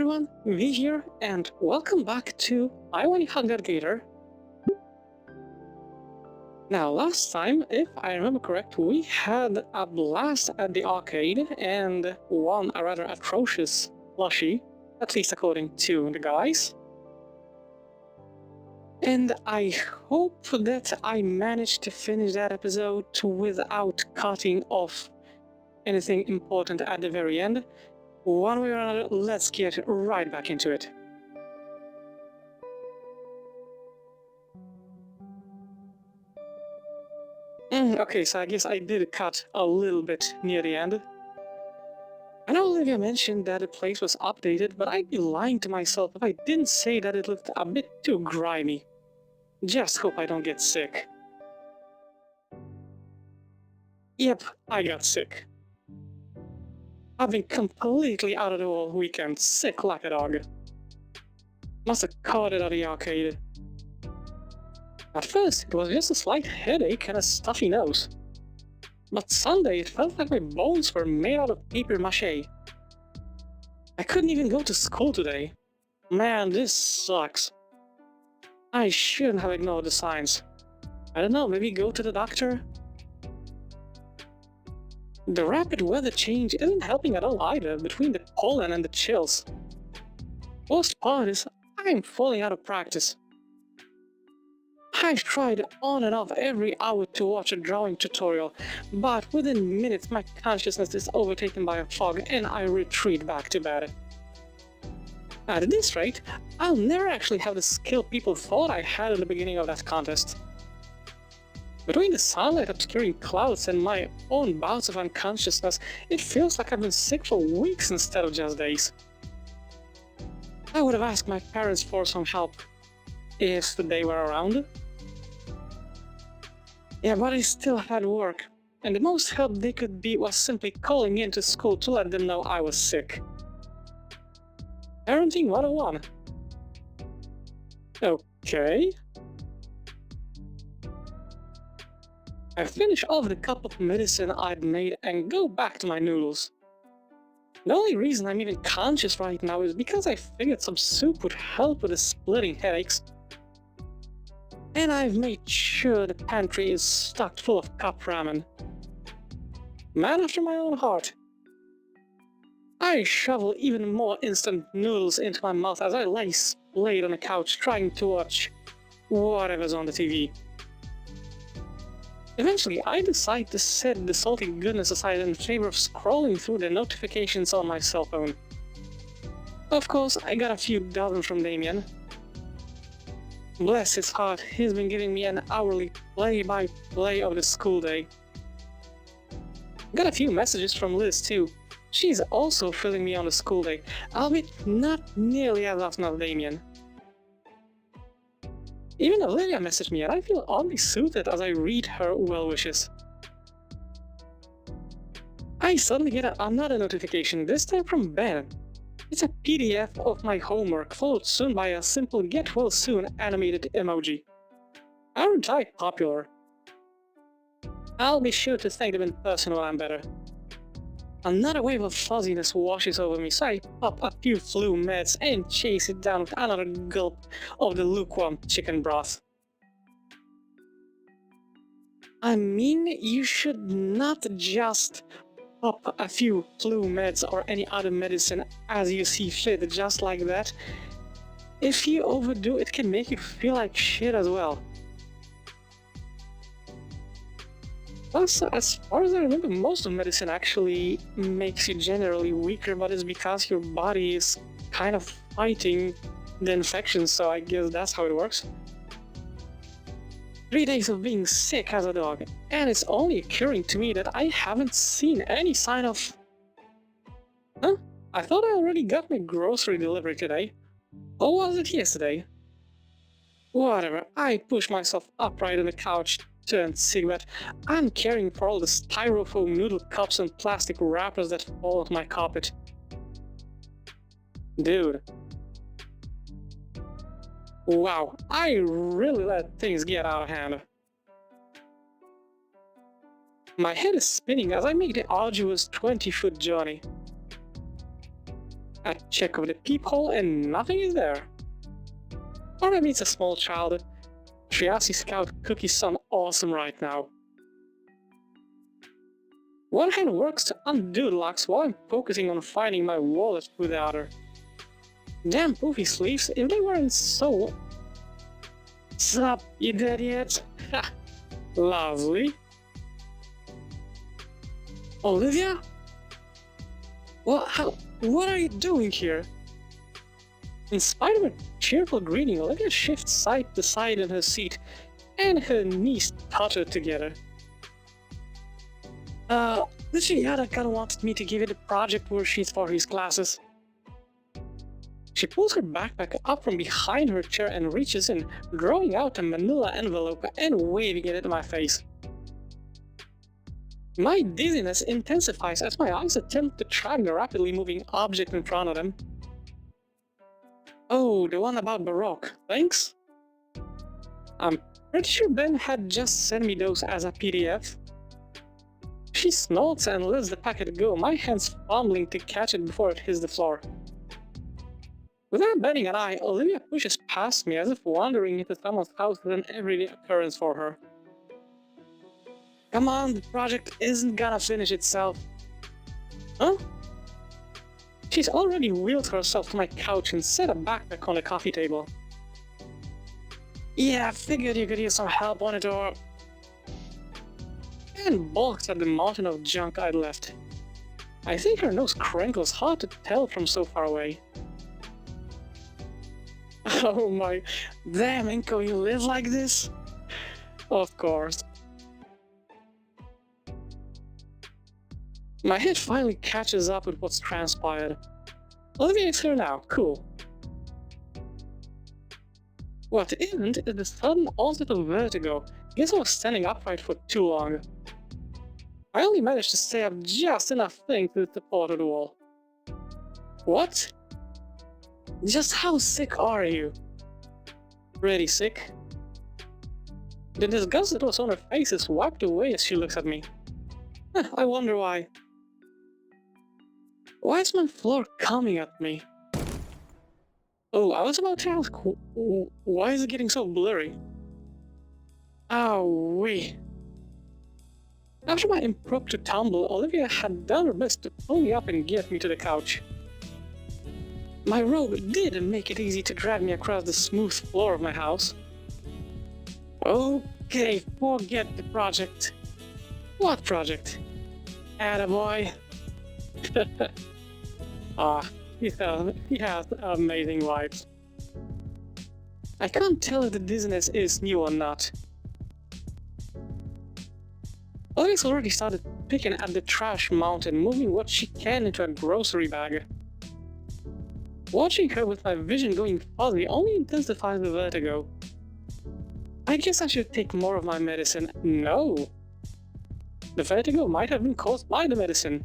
everyone, V here, and welcome back to Wani Gator. Now, last time, if I remember correct, we had a blast at the arcade and won a rather atrocious plushie, at least according to the guys. And I hope that I managed to finish that episode without cutting off anything important at the very end. One way or another, let's get right back into it. Okay, so I guess I did cut a little bit near the end. I know Olivia mentioned that the place was updated, but I'd be lying to myself if I didn't say that it looked a bit too grimy. Just hope I don't get sick. Yep, I got sick. I've been completely out of the all weekend, sick like a dog. Must have caught it at the arcade. At first, it was just a slight headache and a stuffy nose. But Sunday, it felt like my bones were made out of paper mache. I couldn't even go to school today. Man, this sucks. I shouldn't have ignored the signs. I don't know, maybe go to the doctor? The rapid weather change isn't helping at all either, between the pollen and the chills. Worst part is, I'm falling out of practice. I've tried on and off every hour to watch a drawing tutorial, but within minutes my consciousness is overtaken by a fog and I retreat back to bed. At this rate, I'll never actually have the skill people thought I had at the beginning of that contest. Between the sunlight obscuring clouds and my own bouts of unconsciousness, it feels like I've been sick for weeks instead of just days. I would have asked my parents for some help if they were around. Yeah, but I still had work, and the most help they could be was simply calling into school to let them know I was sick. Parenting 101. Okay. I finish off the cup of medicine I'd made and go back to my noodles. The only reason I'm even conscious right now is because I figured some soup would help with the splitting headaches. And I've made sure the pantry is stocked full of cup ramen. Man after my own heart. I shovel even more instant noodles into my mouth as I lie splayed on the couch trying to watch whatever's on the TV. Eventually, I decide to set the salty goodness aside in favor of scrolling through the notifications on my cell phone. Of course, I got a few dozen from Damien. Bless his heart, he's been giving me an hourly play-by-play of the school day. Got a few messages from Liz too. She's also filling me on the school day, albeit not nearly as often as Damien. Even Olivia messaged me and I feel oddly soothed as I read her well wishes. I suddenly get another notification, this time from Ben. It's a PDF of my homework, followed soon by a simple get well soon animated emoji. Aren't I popular? I'll be sure to thank them in person when I'm better. Another wave of fuzziness washes over me, so I pop a few flu meds and chase it down with another gulp of the lukewarm chicken broth. I mean, you should not just pop a few flu meds or any other medicine as you see fit just like that. If you overdo it, can make you feel like shit as well. Plus, as far as I remember, most of medicine actually makes you generally weaker, but it's because your body is kind of fighting the infection, so I guess that's how it works. 3 days of being sick as a dog, and it's only occurring to me that I haven't seen any sign of... Huh? I thought I already got my grocery delivery today. Or was it yesterday? Whatever, I push myself upright on the couch, turned cigarette. I'm caring for all the styrofoam noodle cups and plastic wrappers that fall onto my carpet. Dude. Wow, I really let things get out of hand. My head is spinning as I make the arduous 20-foot journey. I check over the peephole and nothing is there. Or maybe it's a small child. Triasi Scout cookies sound awesome right now. One hand works to undo the locks while I'm focusing on finding my wallet with the other. Damn poofy sleeves, if they weren't so... Sup, you dead yet? Ha! Lovely. Olivia? What are you doing here? In spite of her cheerful greeting, Olivia shifts side to side in her seat, and her knees putter together. The Shinyata kinda wanted me to give you the project worksheets for his classes. She pulls her backpack up from behind her chair and reaches in, drawing out a manila envelope and waving it at my face. My dizziness intensifies as my eyes attempt to track the rapidly moving object in front of them. Oh, the one about Baroque, thanks? I'm pretty sure Ben had just sent me those as a PDF. She snorts and lets the packet go, my hands fumbling to catch it before it hits the floor. Without batting an eye, Olivia pushes past me as if wandering into someone's house is an everyday occurrence for her. Come on, the project isn't gonna finish itself. Huh? She's already wheeled herself to my couch and set a backpack on the coffee table. Yeah, I figured you could use some help on it or... And balks at the mountain of junk I'd left. I think her nose crinkles hard to tell from so far away. Oh my... Damn, Inko, you live like this? Of course. My head finally catches up with what's transpired. Olivia is here now, cool. What isn't is the sudden onset of vertigo. Guess I was standing upright for too long. I only managed to stay up just enough thing to support the wall. What? Just how sick are you? Pretty sick. The disgust that was on her face is wiped away as she looks at me. I wonder why. Why is my floor coming at me? Oh, I was about to ask, why is it getting so blurry? Owie. After my impromptu tumble, Olivia had done her best to pull me up and get me to the couch. My robe did make it easy to drag me across the smooth floor of my house. Okay, forget the project. What project? Attaboy. He has amazing vibes. I can't tell if the dizziness is new or not. Olivia's already started picking at the trash mountain, moving what she can into a grocery bag. Watching her with my vision going fuzzy only intensifies the vertigo. I guess I should take more of my medicine. No! The vertigo might have been caused by the medicine.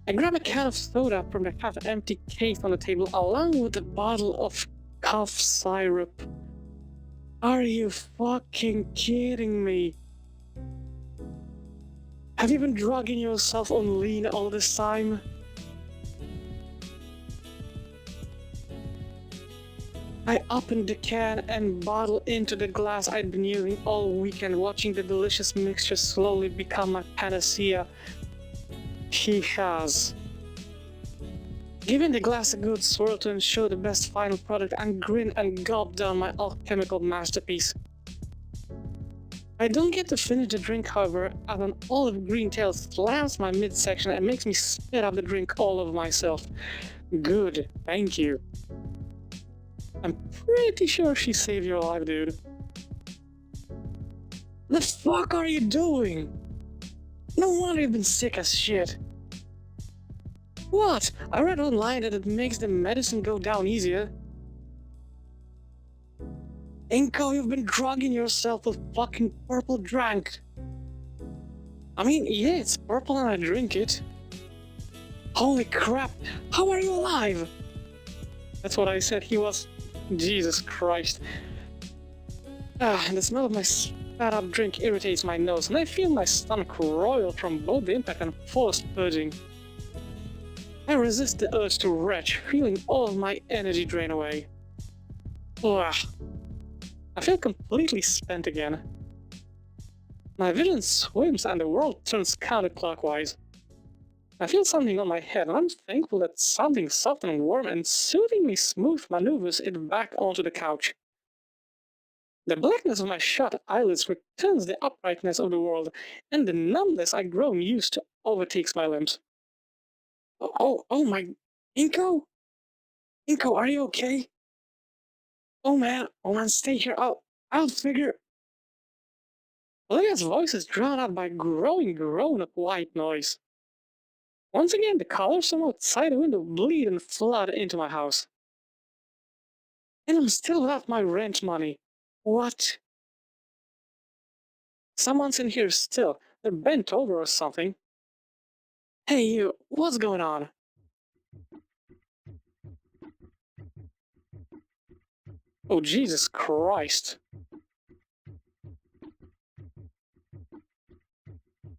I grab a can of soda from the half-empty case on the table along with a bottle of cough syrup. Are you fucking kidding me? Have you been drugging yourself on lean all this time? I opened the can and bottle into the glass I'd been using all weekend, watching the delicious mixture slowly become my panacea. He has. Giving the glass a good swirl to ensure the best final product and grin and gulp down my alchemical masterpiece. I don't get to finish the drink, however, as an olive green tail slams my midsection and makes me spit up the drink all over myself. Good, thank you. I'm pretty sure she saved your life, dude. The fuck are you doing? No wonder you've been sick as shit. What? I read online that it makes the medicine go down easier. Inko, you've been drugging yourself with fucking purple drink. I mean, yeah, it's purple and I drink it. Holy crap, how are you alive? That's what I said, he was... Jesus Christ. And the smell of my spat up drink irritates my nose, and I feel my stomach roil from both the impact and forced purging. I resist the urge to retch, feeling all of my energy drain away. Ugh. I feel completely spent again. My vision swims and the world turns counterclockwise. I feel something on my head and I'm thankful that something soft and warm and soothingly smooth maneuvers it back onto the couch. The blackness of my shut eyelids returns the uprightness of the world, and the numbness I've grown used to overtakes my limbs. Oh my... Inko? Inko, are you okay? Oh man, stay here, I'll figure... Olivia's voice is drowned out by growing grown-up white noise. Once again, the colors from outside the window bleed and flood into my house. And I'm still without my rent money. What? Someone's in here still. They're bent over or something. Hey you, what's going on? Oh Jesus Christ.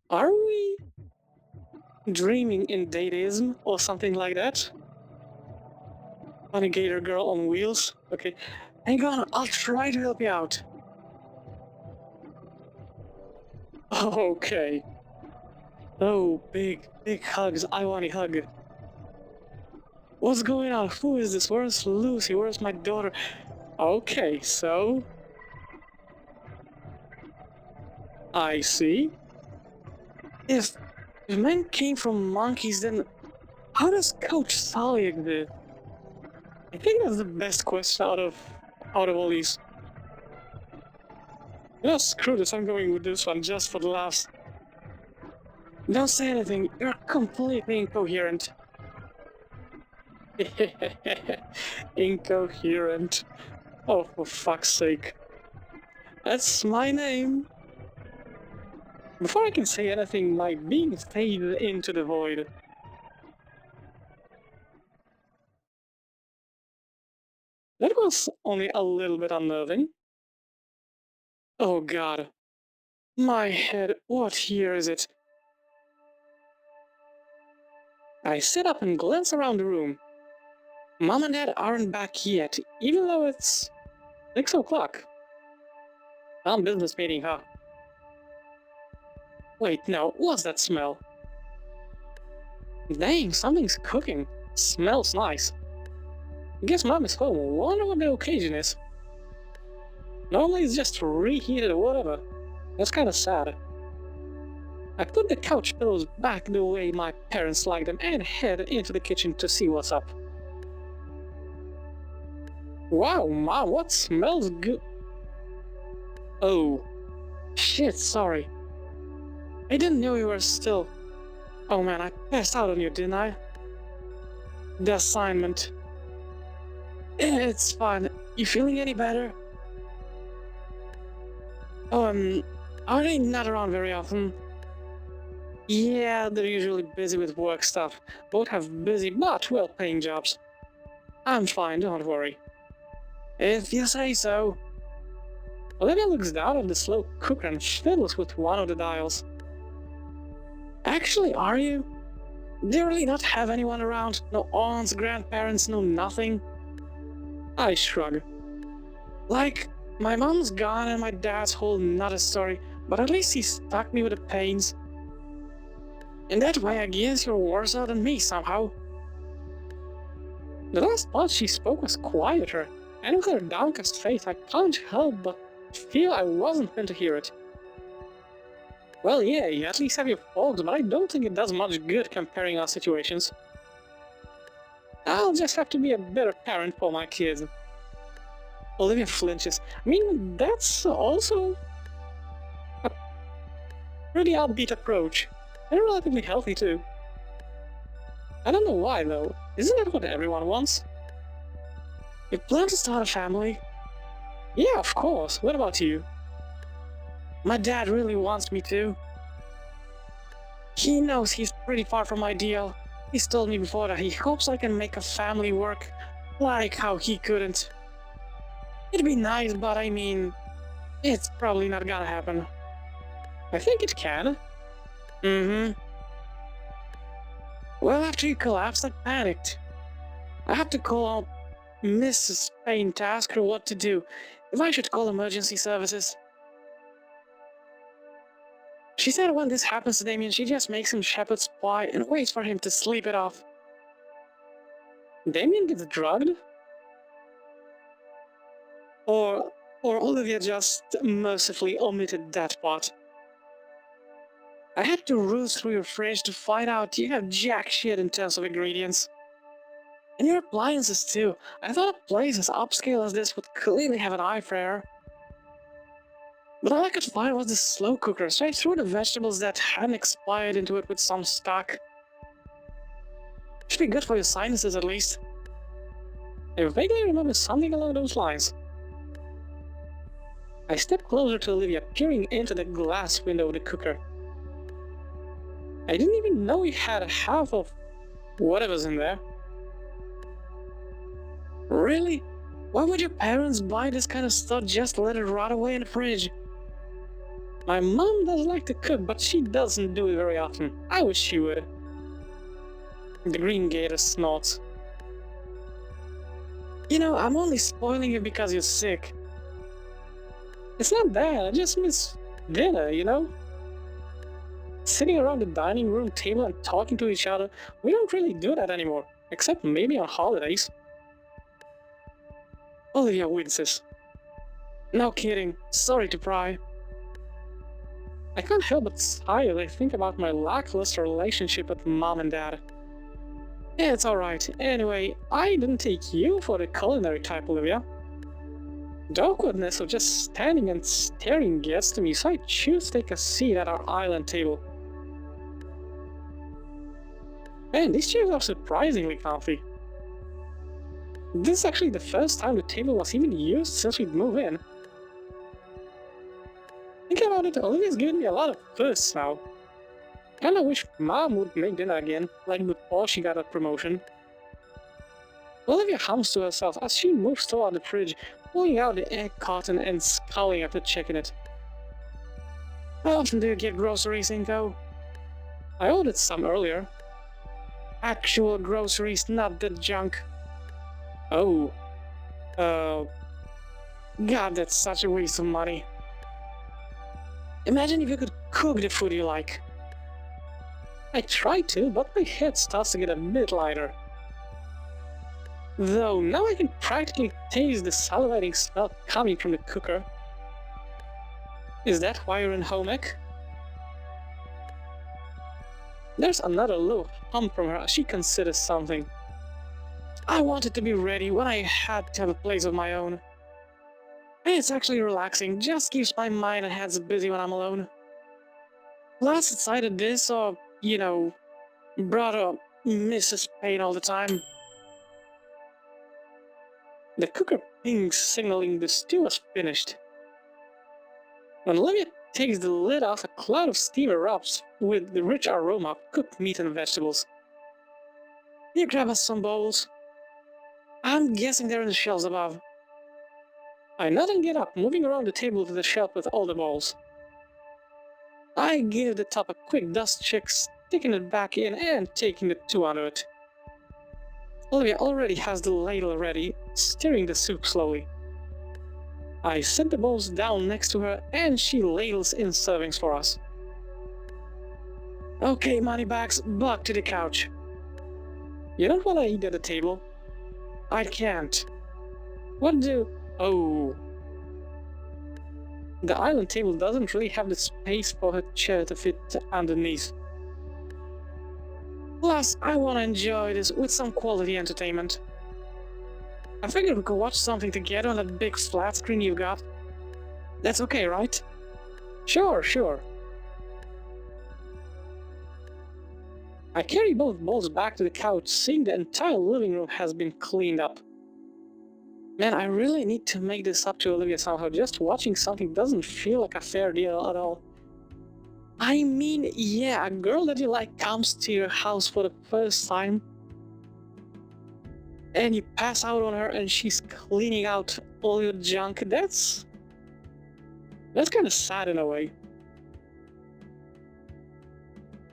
Are we dreaming in dadaism or something like that? Funny Gator girl on wheels? Okay. Hang on, I'll try to help you out. Okay. Oh, big hugs. I want a hug. What's going on? Who is this? Where's Lucy? Where's my daughter? Okay, so... I see. If men came from monkeys, then how does Coach Sally exist? I think that's the best question out of all these. You know, screw this, I'm going with this one just for the laughs. Don't say anything, you're completely incoherent. Incoherent. Oh, for fuck's sake. That's my name. Before I can say anything, my being faded into the void. That was only a little bit unnerving. Oh god. My head, what year is it? I sit up and glance around the room. Mom and Dad aren't back yet, even though it's 6 o'clock. Some business meeting, huh? Wait, no, what's that smell? Dang, something's cooking. Smells nice. Guess Mom is home. Wonder what the occasion is. Normally it's just reheated or whatever. That's kinda sad. I put the couch pillows back the way my parents like them and head into the kitchen to see what's up. Wow, Mom, what smells good? Oh. Shit, sorry. I didn't know you were still... Oh man, I passed out on you, didn't I? The assignment. It's fine. You feeling any better? Oh, are they not around very often? Yeah, they're usually busy with work stuff. Both have busy but well-paying jobs. I'm fine, don't worry. If you say so. Olivia looks down at the slow cooker and fiddles with one of the dials. Actually, are you? Do you really not have anyone around? No aunts, grandparents, no nothing? I shrug. Like, my mom's gone and my dad's whole nother story, but at least he stuck me with the pains. In that way, I guess you're worse out than me somehow. The last part she spoke was quieter, and with her downcast face, I can't help but feel I wasn't meant to hear it. Well, yeah, you at least have your folks, but I don't think it does much good comparing our situations. I'll just have to be a better parent for my kids. Olivia flinches. I mean, that's also a pretty upbeat approach, and relatively healthy too. I don't know why though, isn't that what everyone wants? You plan to start a family? Yeah, of course, what about you? My dad really wants me to. He knows he's pretty far from ideal. He's told me before that he hopes I can make a family work, like how he couldn't. It'd be nice, but I mean, it's probably not gonna happen. I think it can. Well, after you collapsed, I panicked. I had to call out Mrs. Payne to ask her what to do, if I should call emergency services. She said when this happens to Damien, she just makes him shepherd's pie and waits for him to sleep it off. Damien gets drugged? Or Olivia just mercifully omitted that part. I had to ruse through your fridge to find out you have jack shit in terms of ingredients. And your appliances too. I thought a place as upscale as this would clearly have an eye for error. But all I could find was this slow cooker, so I threw the vegetables that hadn't expired into it with some stock. Should be good for your sinuses at least. I vaguely remember something along those lines. I stepped closer to Olivia, peering into the glass window of the cooker. I didn't even know you had half of whatever's in there. Really? Why would your parents buy this kind of stuff just to let it rot away in the fridge? My mom does like to cook, but she doesn't do it very often. I wish she would. The green gator snorts. You know, I'm only spoiling you because you're sick. It's not that, I just miss dinner, you know? Sitting around the dining room table and talking to each other, we don't really do that anymore, except maybe on holidays. Olivia winces. No kidding, sorry to pry. I can't help but sigh as I think about my lackluster relationship with mom and dad. It's alright, anyway, I didn't take you for the culinary type, Olivia. The awkwardness of just standing and staring gets to me, so I choose to take a seat at our island table. Man, these chairs are surprisingly comfy. This is actually the first time the table was even used since we'd moved in. Thinking about it, Olivia's giving me a lot of fuss now. Kinda wish mom would make dinner again, like before she got a promotion. Olivia hums to herself as she moves toward the fridge, pulling out the egg carton and scowling after checking it. How often do you get groceries, Inko? I ordered some earlier. Actual groceries, not the junk. Oh. God, that's such a waste of money. Imagine if you could cook the food you like. I try to, but my head starts to get a bit lighter. Though now I can practically taste the salivating smell coming from the cooker. Is that why you're in home ec? There's another low hum from her as she considers something. I wanted to be ready when I had to have a place of my own. And it's actually relaxing, just keeps my mind and head busy when I'm alone. Plus, it's either this or, you know, brother Mrs. Payne all the time. The cooker pings, signaling the stew is finished. When Olivia takes the lid off, a cloud of steam erupts with the rich aroma of cooked meat and vegetables. You grab us some bowls. I'm guessing they're in the shelves above. I nod and get up, moving around the table to the shelf with all the bowls. I give the top a quick dust check, sticking it back in and taking the two under it. Olivia already has the ladle ready, stirring the soup slowly. I set the bowls down next to her and she ladles in servings for us. Okay, moneybags, back to the couch. You don't want to eat at the table? I can't. What do... Oh. The island table doesn't really have the space for her chair to fit underneath. Plus, I want to enjoy this with some quality entertainment. I figured we could watch something together on that big flat screen you've got. That's okay, right? Sure. I carry both bowls back to the couch, seeing the entire living room has been cleaned up. Man, I really need to make this up to Olivia somehow. Just watching something doesn't feel like a fair deal at all. I mean, yeah, a girl that you like comes to your house for the first time, and you pass out on her and she's cleaning out all your junk. That's kind of sad in a way.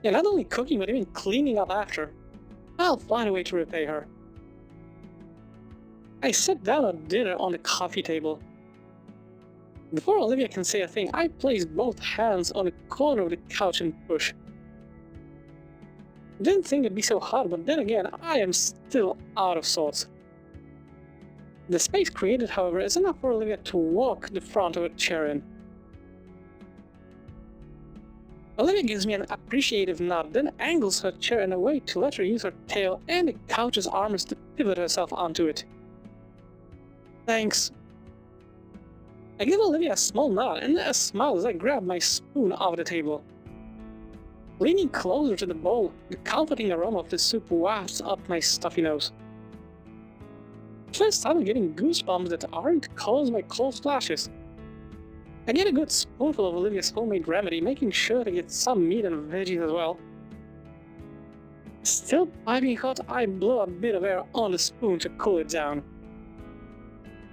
Yeah, not only cooking, but even cleaning up after. I'll find a way to repay her. I sit down at dinner on the coffee table. Before Olivia can say a thing, I place both hands on the corner of the couch and push. Didn't think it'd be so hard, but then again, I am still out of sorts. The space created, however, is enough for Olivia to walk the front of a chair in. Olivia gives me an appreciative nod, then angles her chair in a way to let her use her tail and the couch's arms to pivot herself onto it. Thanks. I give Olivia a small nod and a smile as I grab my spoon off the table. Leaning closer to the bowl, the comforting aroma of the soup wafts up my stuffy nose. First time I'm getting goosebumps that aren't caused by cold splashes. I get a good spoonful of Olivia's homemade remedy, making sure to get some meat and veggies as well. Still piping hot, I blow a bit of air on the spoon to cool it down.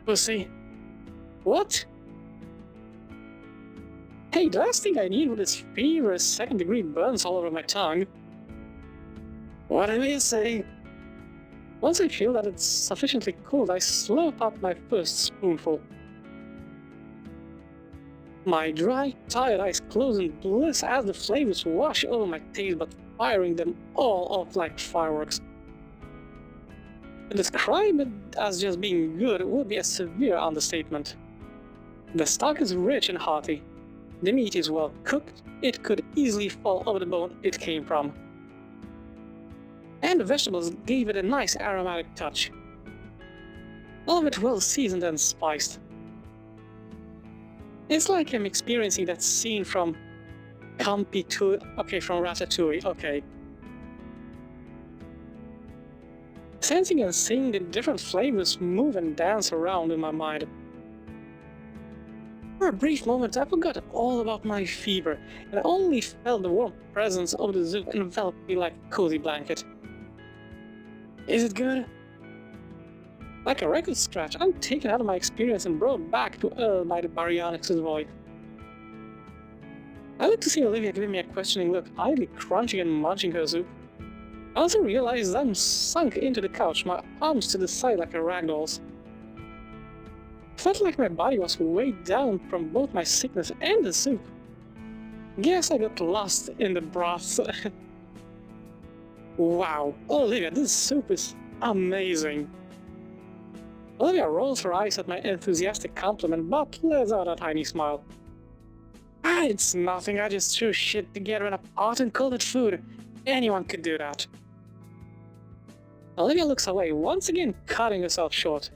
Pussy. What? Hey, the last thing I need with this fever is second-degree burns all over my tongue. Whatever you say. Once I feel that it's sufficiently cooled, I slurp up my first spoonful. My dry, tired eyes close in bliss as the flavors wash over my taste, but firing them all off like fireworks. To describe it as just being good would be a severe understatement. The stock is rich and hearty. The meat is well cooked, it could easily fall over the bone it came from. And the vegetables gave it a nice aromatic touch. All of it well seasoned and spiced. It's like I'm experiencing that scene from from Ratatouille, okay. Sensing and seeing the different flavors move and dance around in my mind. For a brief moment, I forgot all about my fever, and I only felt the warm presence of the soup envelop me like a cozy blanket. Is it good? Like a record scratch, I'm taken out of my experience and brought back to earth by the baryonyx's voice. I look to see Olivia giving me a questioning look, idly crunching and munching her soup. I also realize I'm sunk into the couch, my arms to the side like a ragdoll's. Felt like my body was weighed down from both my sickness and the soup. Guess I got lost in the broth. Wow, Olivia, this soup is amazing. Olivia rolls her eyes at my enthusiastic compliment, but lets out a tiny smile. It's nothing, I just threw shit together in a pot and called it food. Anyone could do that. Olivia looks away, once again cutting herself short.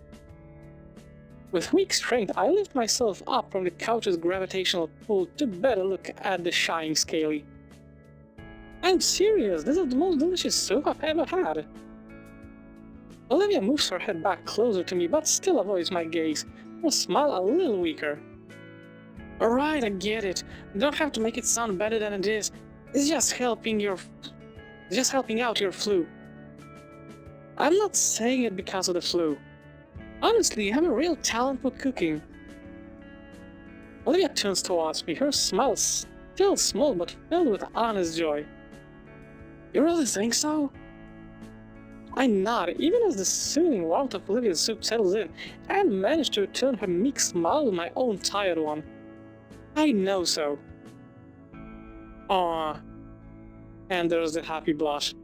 With weak strength, I lift myself up from the couch's gravitational pull to better look at the shining scaly. I'm serious, this is the most delicious soup I've ever had. Olivia moves her head back closer to me, but still avoids my gaze, her smile a little weaker. Alright, I get it. You don't have to make it sound better than it is. It's just helping out your flu. I'm not saying it because of the flu. Honestly, you have a real talent for cooking. Olivia turns towards me, her smile still small but filled with honest joy. You really think so? I nod, even as the soothing warmth of Olivia's soup settles in, and manage to return her meek smile with my own tired one. I know so. Aww. And there's the happy blush.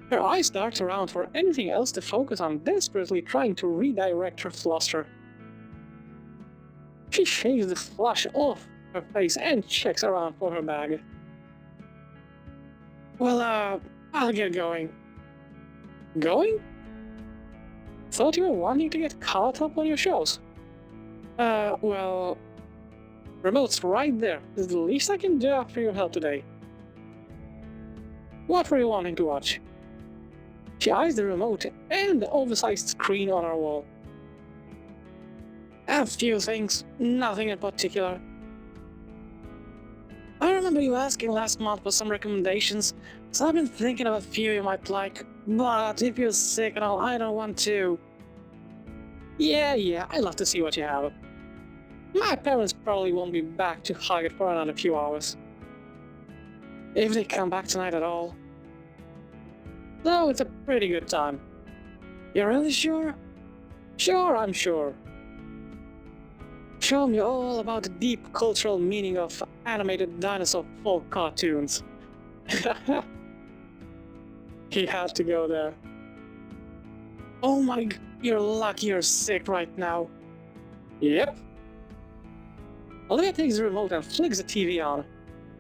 Her eyes dart around for anything else to focus on, desperately trying to redirect her fluster. She shakes the flush off her face and checks around for her bag. Well, I'll get going. Going? Thought you were wanting to get caught up on your shows. Well... Remote's right there. This is the least I can do after your help today. What were you wanting to watch? She eyes the remote and the oversized screen on our wall. A few things, nothing in particular. I remember you asking last month for some recommendations, so I've been thinking of a few you might like, but if you're sick and all, I don't want to. Yeah, I'd love to see what you have. My parents probably won't be back to hug it for another few hours. If they come back tonight at all. so it's a pretty good time. You're really sure? Sure, I'm sure. Show me all about the deep cultural meaning of animated dinosaur folk cartoons. He had to go there. Oh my, you're lucky you're sick right now. Yep. Olivia takes the remote and flicks the TV on.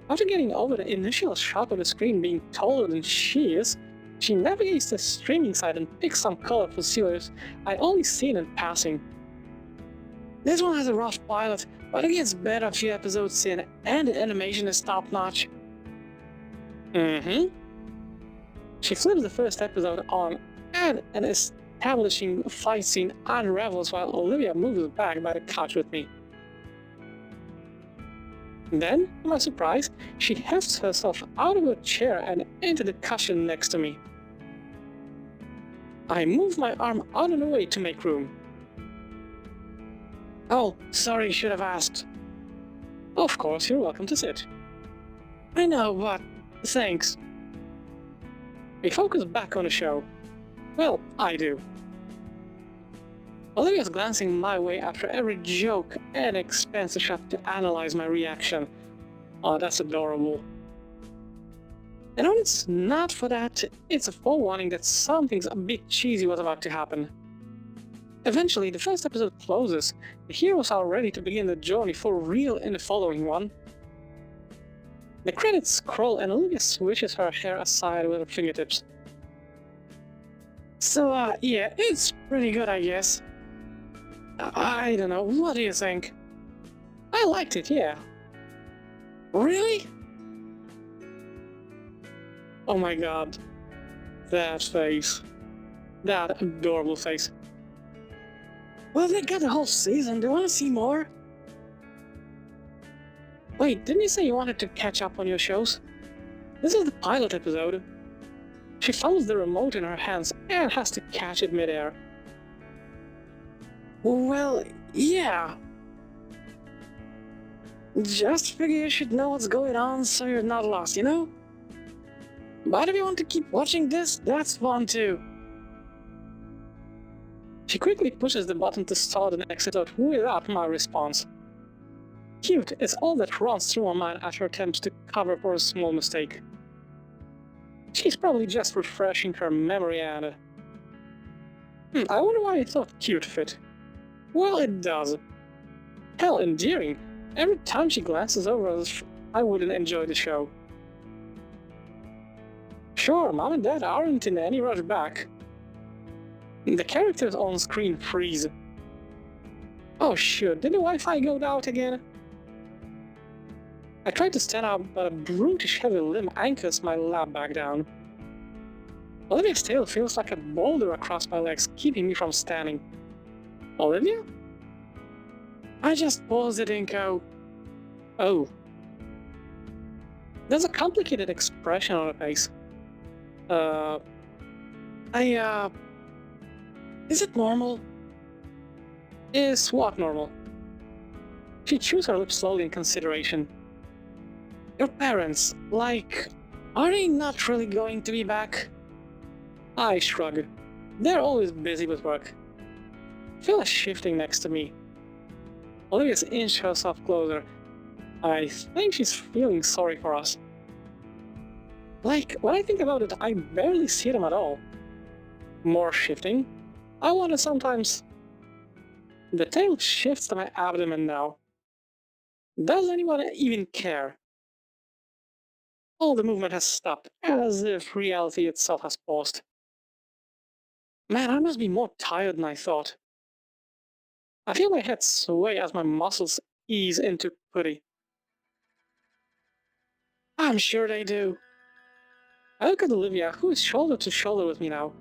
After getting over the initial shock of the screen being taller than she is, she navigates the streaming site and picks some colorful series I'd only seen in passing. This one has a rough pilot, but it gets better a few episodes in, and the animation is top-notch. She flips the first episode on, and an establishing fight scene unravels while Olivia moves back by the couch with me. Then, to my surprise, she hefts herself out of her chair and into the cushion next to me. I move my arm out of the way to make room. Oh, sorry, should have asked. Of course, you're welcome to sit. I know, but thanks. We focus back on the show. Well, I do. Olivia's glancing my way after every joke and expensive shot to analyze my reaction. Oh, that's adorable. And when it's not for that, it's a forewarning that something a bit cheesy was about to happen. Eventually, the first episode closes. The heroes are ready to begin the journey for real in the following one. The credits scroll and Olivia swishes her hair aside with her fingertips. So, yeah, it's pretty good, I guess. I don't know, what do you think? I liked it, yeah. Really? Oh my god. That face. That adorable face. Well, they got the whole season. Do you want to see more? Wait, didn't you say you wanted to catch up on your shows? This is the pilot episode. She follows the remote in her hands and has to catch it midair. Well, yeah. Just figure you should know what's going on so you're not lost, you know? But if you want to keep watching this, that's fun too. She quickly pushes the button to start the next episode without my response. Cute is all that runs through my mind at her attempts to cover for a small mistake. She's probably just refreshing her memory and... I wonder why I thought cute fit. Well, it does. Hell, endearing. Every time she glances over as if I wouldn't enjoy the show. Sure, Mom and Dad aren't in any rush back. The characters on screen freeze. Oh shoot, did the Wi-Fi go out again? I try to stand up, but a brutish heavy limb anchors my lap back down. Olivia's tail feels like a boulder across my legs, keeping me from standing. Olivia? I just paused it and go... Oh. There's a complicated expression on her face. Is it normal? Is what normal? She chews her lips slowly in consideration. Your parents, like, are they not really going to be back? I shrug. They're always busy with work. Phil is shifting next to me. Olivia's inched herself closer. I think she's feeling sorry for us. Like, when I think about it, I barely see them at all. More shifting. I wonder sometimes... The tail shifts to my abdomen now. Does anyone even care? All the movement has stopped, as if reality itself has paused. Man, I must be more tired than I thought. I feel my head sway as my muscles ease into putty. I'm sure they do. I look at Olivia, who is shoulder to shoulder with me now.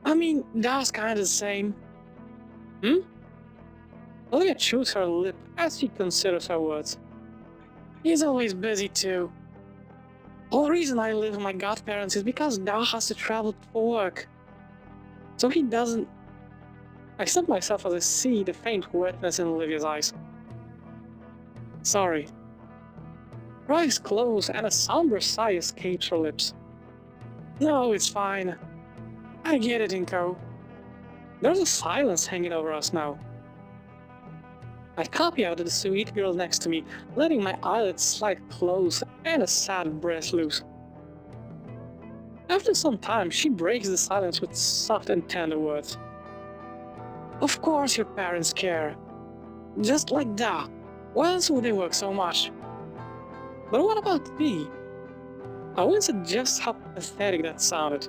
I mean, that's kind of the same. Olivia chews her lip as she considers her words. He's always busy too. The whole reason I live with my godparents is because Dao has to travel for work. So he doesn't... I stop myself as I see the faint wetness in Olivia's eyes. Sorry. Her eyes close and a somber sigh escapes her lips. No, it's fine. I get it, Inko. There's a silence hanging over us now. I copy out of the sweet girl next to me, letting my eyelids slide close and a sad breath loose. After some time, she breaks the silence with soft and tender words. Of course your parents care. Just like that. Why else would they work so much? But what about me? I once said just how pathetic that sounded.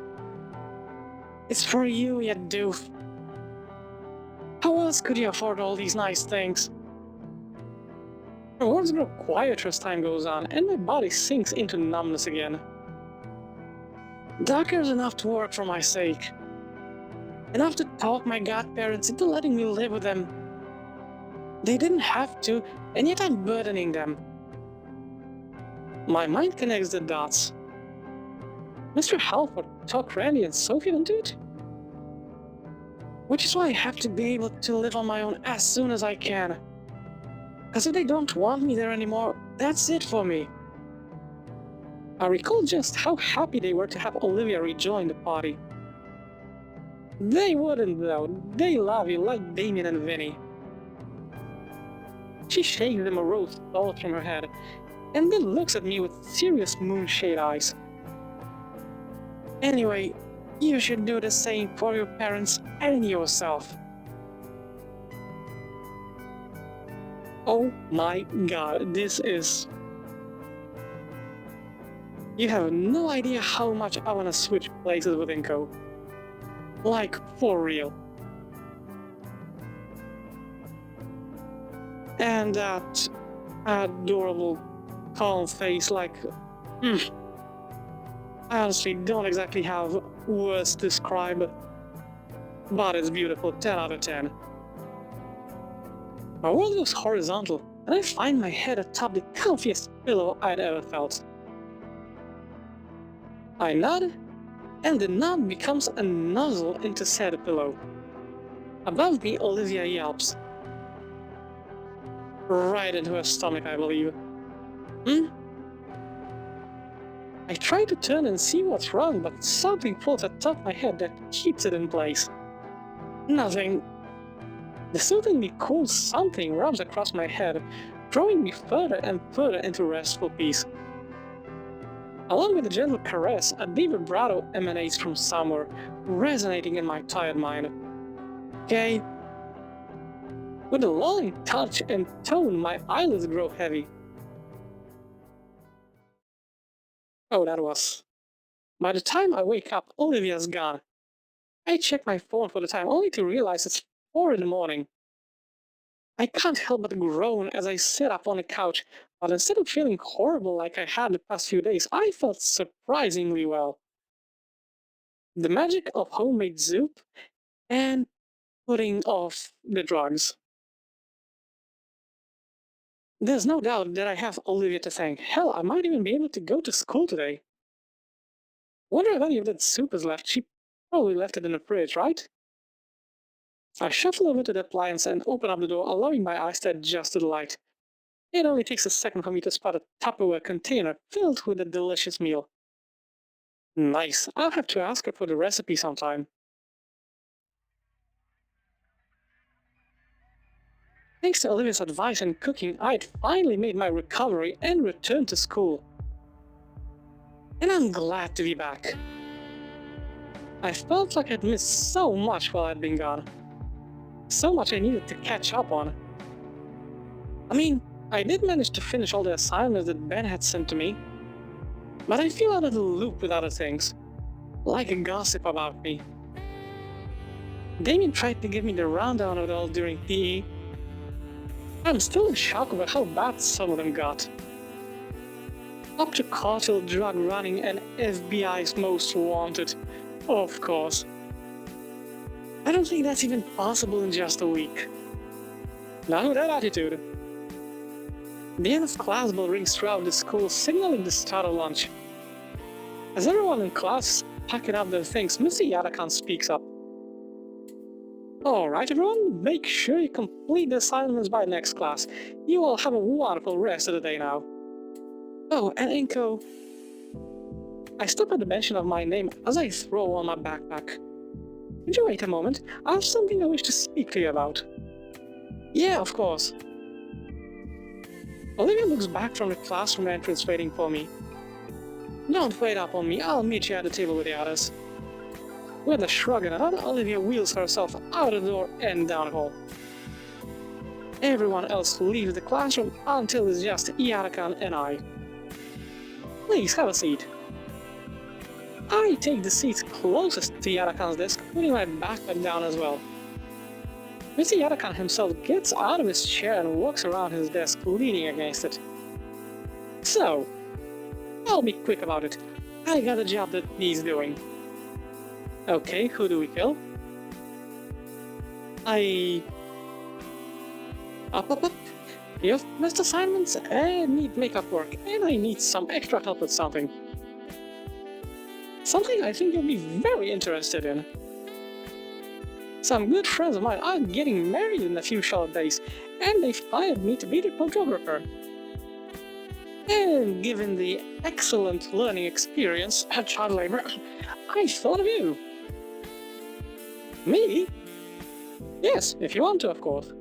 It's for you, you doof. How else could you afford all these nice things? Her words grow quieter as time goes on, and my body sinks into numbness again. Dad cares enough to work for my sake. Enough to talk my godparents into letting me live with them. They didn't have to, and yet I'm burdening them. My mind connects the dots. Mr. Halford talked Randy and Sophie into it? Which is why I have to be able to live on my own as soon as I can. Because if they don't want me there anymore, that's it for me. I recall just how happy they were to have Olivia rejoin the party. They wouldn't though, they love you like Damien and Vinny. She shakes the morose thought from her head, and then looks at me with serious moonshade eyes. Anyway, you should do the same for your parents and yourself. Oh my god, this is... You have no idea how much I wanna switch places with Inko. Like, for real. And that adorable, calm face, like... I honestly don't exactly have words to describe, but it's beautiful, 10 out of 10. My world goes horizontal, and I find my head atop the comfiest pillow I'd ever felt. I nod, and the nod becomes a nuzzle into said pillow. Above me, Olivia yelps. Right into her stomach, I believe. I try to turn and see what's wrong, but something pulls atop my head that keeps it in place. Nothing. The soothingly cool something rubs across my head, drawing me further and further into restful peace. Along with a gentle caress, a deep vibrato emanates from somewhere, resonating in my tired mind. Okay? With a lulling touch and tone, my eyelids grow heavy. Oh, that was... By the time I wake up, Olivia's gone. I check my phone for the time, only to realize it's 4 in the morning. I can't help but groan as I sit up on the couch, but instead of feeling horrible like I had the past few days, I felt surprisingly well. The magic of homemade soup and putting off the drugs. There's no doubt that I have Olivia to thank. Hell, I might even be able to go to school today. Wonder if any of that soup is left. She probably left it in the fridge, right? I shuffle over to the appliance and open up the door, allowing my eyes to adjust to the light. It only takes a second for me to spot a Tupperware container filled with a delicious meal. Nice. I'll have to ask her for the recipe sometime. Thanks to Olivia's advice and cooking, I'd finally made my recovery and returned to school. And I'm glad to be back. I felt like I'd missed so much while I'd been gone. So much I needed to catch up on. I mean, I did manage to finish all the assignments that Ben had sent to me, but I feel out of the loop with other things, like a gossip about me. Damien tried to give me the rundown of it all during PE. I'm still in shock about how bad some of them got. Up to cartel, drug running, and FBI's most wanted, of course. I don't think that's even possible in just a week. Not with that attitude. The end of class bell rings throughout the school, signaling the start of lunch. As everyone in class is packing up their things, Mr. Yadakan speaks up. Alright everyone, make sure you complete the assignments by next class. You all have a wonderful rest of the day now. Oh, and Inko... I stop at the mention of my name as I throw on my backpack. Would you wait a moment? I have something I wish to speak to you about. Yeah, of course. Olivia looks back from the classroom entrance waiting for me. Don't wait up on me, I'll meet you at the table with the others. With a shrug and a nod, Olivia wheels herself out the door and down the hall. Everyone else leaves the classroom until it's just Yarakan and I. Please have a seat. I take the seat closest to Yarakan's desk, putting my backpack down as well. Mr. Yarakan himself gets out of his chair and walks around his desk, leaning against it. So, I'll be quick about it. I got a job that needs doing. Okay, who do we kill? Up. You've missed assignments and need makeup work, and I need some extra help with something. Something I think you'll be very interested in. Some good friends of mine are getting married in a few short days, and they've hired me to be the photographer. And given the excellent learning experience at child labor, I thought of you. Me? Yes, if you want to, of course.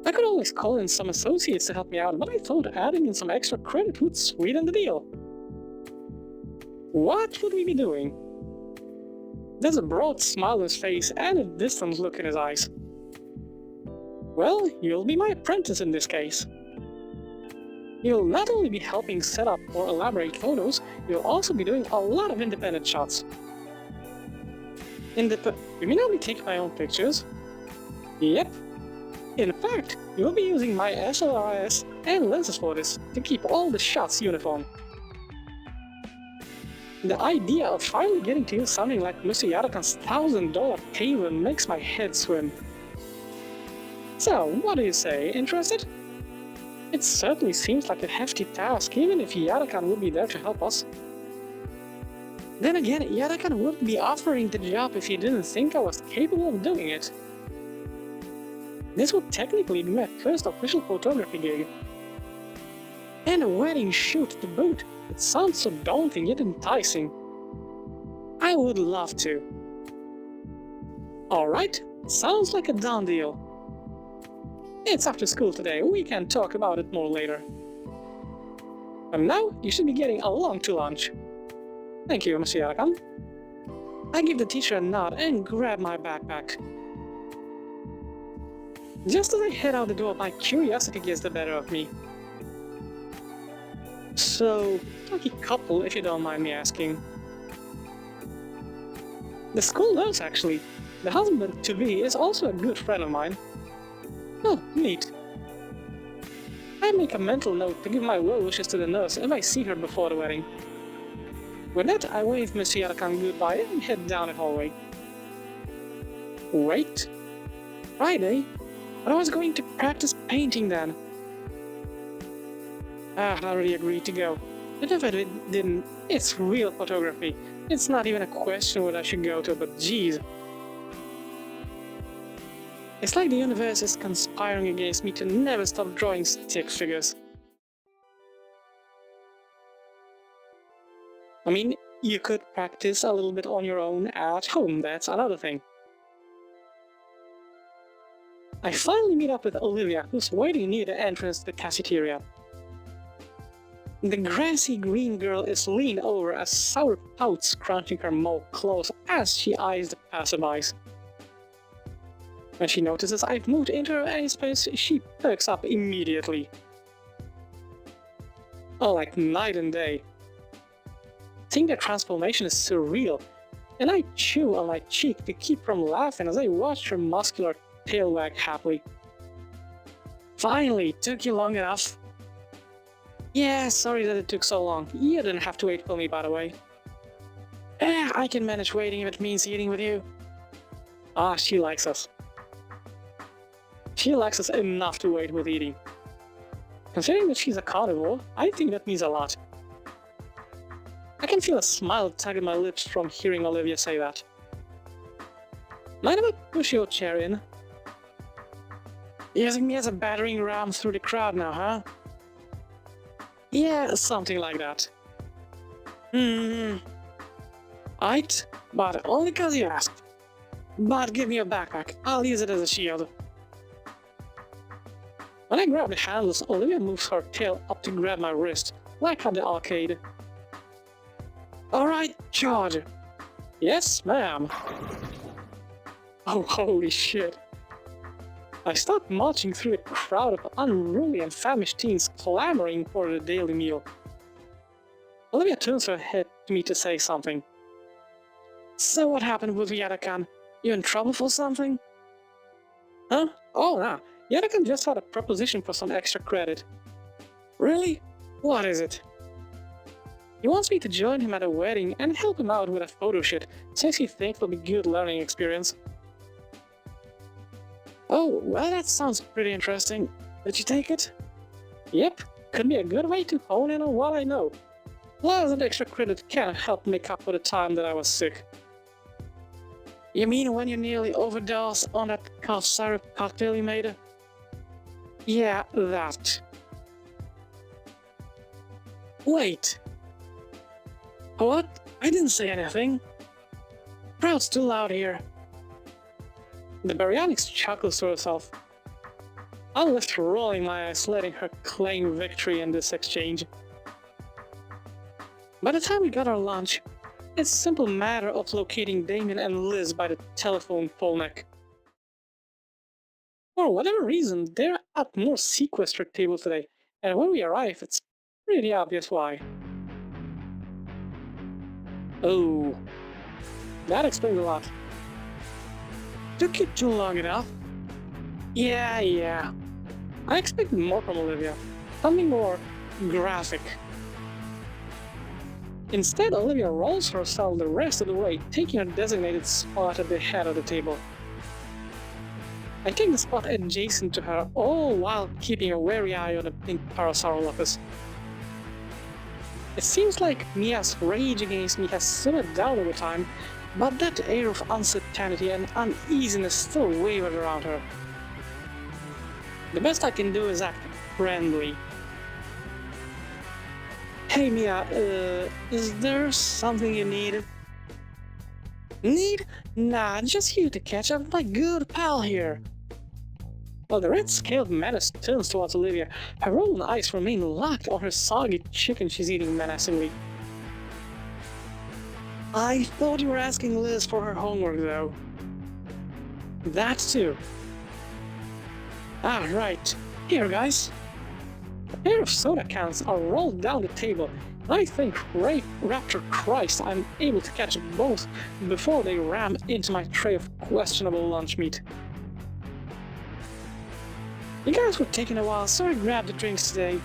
I could always call in some associates to help me out, but I thought adding in some extra credit would sweeten the deal. What would we be doing? There's a broad smile on his face and a distant look in his eyes. Well, you'll be my apprentice in this case. You'll not only be helping set up or elaborate photos, you'll also be doing a lot of independent shots. You mean I'll be taking my own pictures? Yep. In fact, you'll be using my SLRs and lenses for this, to keep all the shots uniform. The idea of finally getting to use something like Mr. Yarakan's $1,000 payment makes my head swim. So, what do you say, interested? It certainly seems like a hefty task, even if Yarakan would be there to help us. Then again, Yarakan wouldn't be offering the job if he didn't think I was capable of doing it. This would technically be my first official photography gig. And a wedding shoot to boot. It sounds so daunting yet enticing. I would love to. Alright, sounds like a done deal. It's after school today, we can talk about it more later. And now, you should be getting along to lunch. Thank you, Mr. Yarakan. I give the teacher a nod and grab my backpack. Just as I head out the door, my curiosity gets the better of me. So, lucky couple, if you don't mind me asking. The school nurse, actually. The husband-to-be is also a good friend of mine. Oh, neat. I make a mental note to give my well wishes to the nurse if I see her before the wedding. With that, I wave Mr. Yarakan goodbye and head down the hallway. Wait. Friday? But I was going to practice painting then. I already agreed to go. But if I didn't, it's real photography. It's not even a question what I should go to, but geez. It's like the universe is conspiring against me to never stop drawing stick figures. I mean, you could practice a little bit on your own at home, that's another thing. I finally meet up with Olivia, who's waiting near the entrance to the cafeteria. The grassy green girl is leaned over a sour pout scrunching her mouth close as she eyes the passerbys. When she notices I've moved into her airspace, she perks up immediately. Oh, like night and day. I think the transformation is surreal, and I chew on my cheek to keep from laughing as I watch her muscular tail wag happily. Finally, took you long enough. Yeah, sorry that it took so long. You didn't have to wait for me, by the way. I can manage waiting if it means eating with you. Ah, she likes us. She likes us enough to wait with eating. Considering that she's a carnivore, I think that means a lot. I can feel a smile tug at my lips from hearing Olivia say that. Mind if I push your chair in? Using me as a battering ram through the crowd now, huh? Yeah, something like that. Hmm. Aight, but only cause you asked. But give me your backpack, I'll use it as a shield. When I grab the handles, Olivia moves her tail up to grab my wrist, like at the arcade. Alright, charge! Yes, ma'am. Oh, holy shit. I start marching through a crowd of unruly and famished teens clamoring for the daily meal. Olivia turns her head to me to say something. So what happened with Yadakan? You in trouble for something? Huh? Oh, nah. Yadakan just had a proposition for some extra credit. Really? What is it? He wants me to join him at a wedding and help him out with a photo shoot, since he thinks it'll be a good learning experience. Oh, well, that sounds pretty interesting. Did you take it? Yep, could be a good way to hone in on what I know. Plus, an extra credit can help make up for the time that I was sick. You mean when you nearly overdosed on that cough syrup cocktail you made? Yeah, that. Wait. What? I didn't say anything. Crowd's too loud here. The baryonyx chuckles to herself. I left rolling my eyes, letting her claim victory in this exchange. By the time we got our lunch, it's a simple matter of locating Damien and Liz by the telephone pole neck. For whatever reason, they're at more sequestered table today, and when we arrive, it's pretty obvious why. Oh, that explains a lot. Took you too long enough? Yeah. I expected more from Olivia. Something more graphic. Instead, Olivia rolls herself the rest of the way, taking her designated spot at the head of the table. I take the spot adjacent to her, all while keeping a wary eye on the pink Parasaurolophus. It seems like Mia's rage against me has simmered down over time, but that air of uncertainty and uneasiness still wavered around her. The best I can do is act friendly. Hey Mia, is there something you need? Need? Nah, just here to catch up with my good pal here. While the red-scaled menace turns towards Olivia, her rolling eyes remain locked on her soggy chicken she's eating menacingly. I thought you were asking Liz for her homework, though. That too. Ah, right. Here, guys. A pair of soda cans are rolled down the table, and I think, Raptor Christ, I'm able to catch both before they ram into my tray of questionable lunch meat. You guys were taking a while, so I grabbed the drinks today.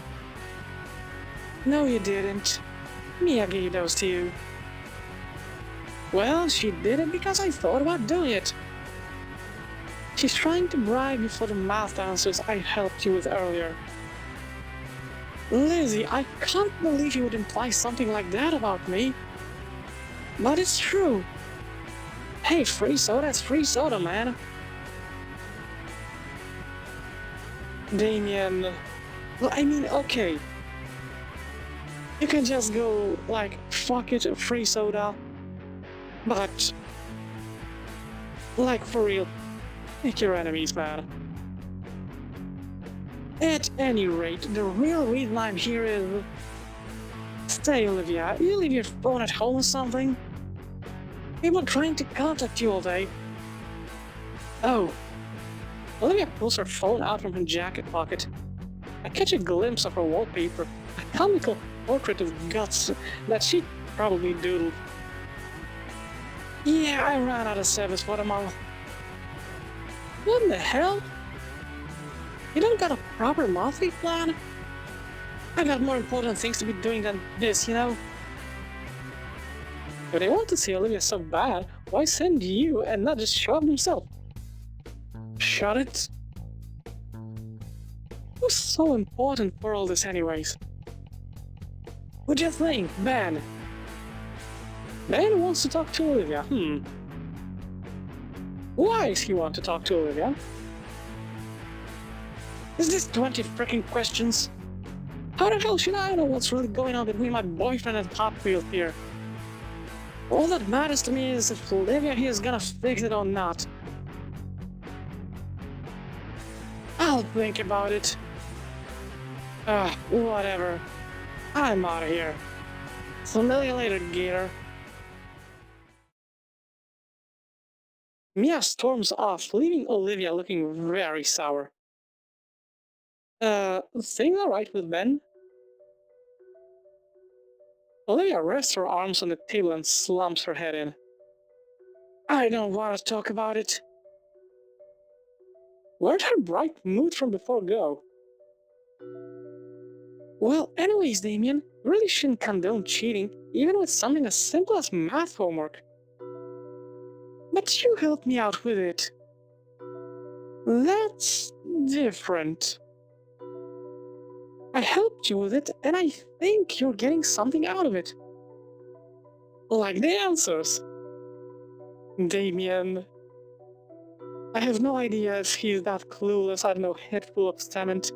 No, you didn't. Mia gave those to you. Well, she did it because I thought about doing it. She's trying to bribe you for the math answers I helped you with earlier. Lizzie, I can't believe you would imply something like that about me. But it's true. Hey, free soda's free soda, man. Damien... Well, I mean, okay. You can just go, like, fuck it, free soda. But... like, for real. Pick your enemies, man. At any rate, the real reason I'm here is... Stay, Olivia. You leave your phone at home or something? People are trying to contact you all day. Oh. Olivia pulls her phone out from her jacket pocket. I catch a glimpse of her wallpaper, a comical portrait of guts that she probably doodled. Yeah, I ran out of service for the month. What in the hell? You don't got a proper monthly plan? I got more important things to be doing than this, you know? If they want to see Olivia so bad, why send you and not just show up themselves? Shut it. Who's so important for all this anyways? What'd you think, Ben? Ben wants to talk to Olivia, Why does he want to talk to Olivia? Is this 20 freaking questions? How the hell should I know what's really going on between my boyfriend and Hot Wheels here? All that matters to me is if Olivia here is gonna fix it or not. I'll think about it. Whatever. I'm out of here. Smell you later, Gator. Mia storms off, leaving Olivia looking very sour. Things alright with Ben? Olivia rests her arms on the table and slumps her head in. I don't want to talk about it. Where'd her bright mood from before go? Well, anyways, Damien, you really shouldn't condone cheating, even with something as simple as math homework. But you helped me out with it. That's different. I helped you with it, and I think you're getting something out of it. Like the answers. Damien. I have no idea if he's that clueless, I don't know, head full of cement.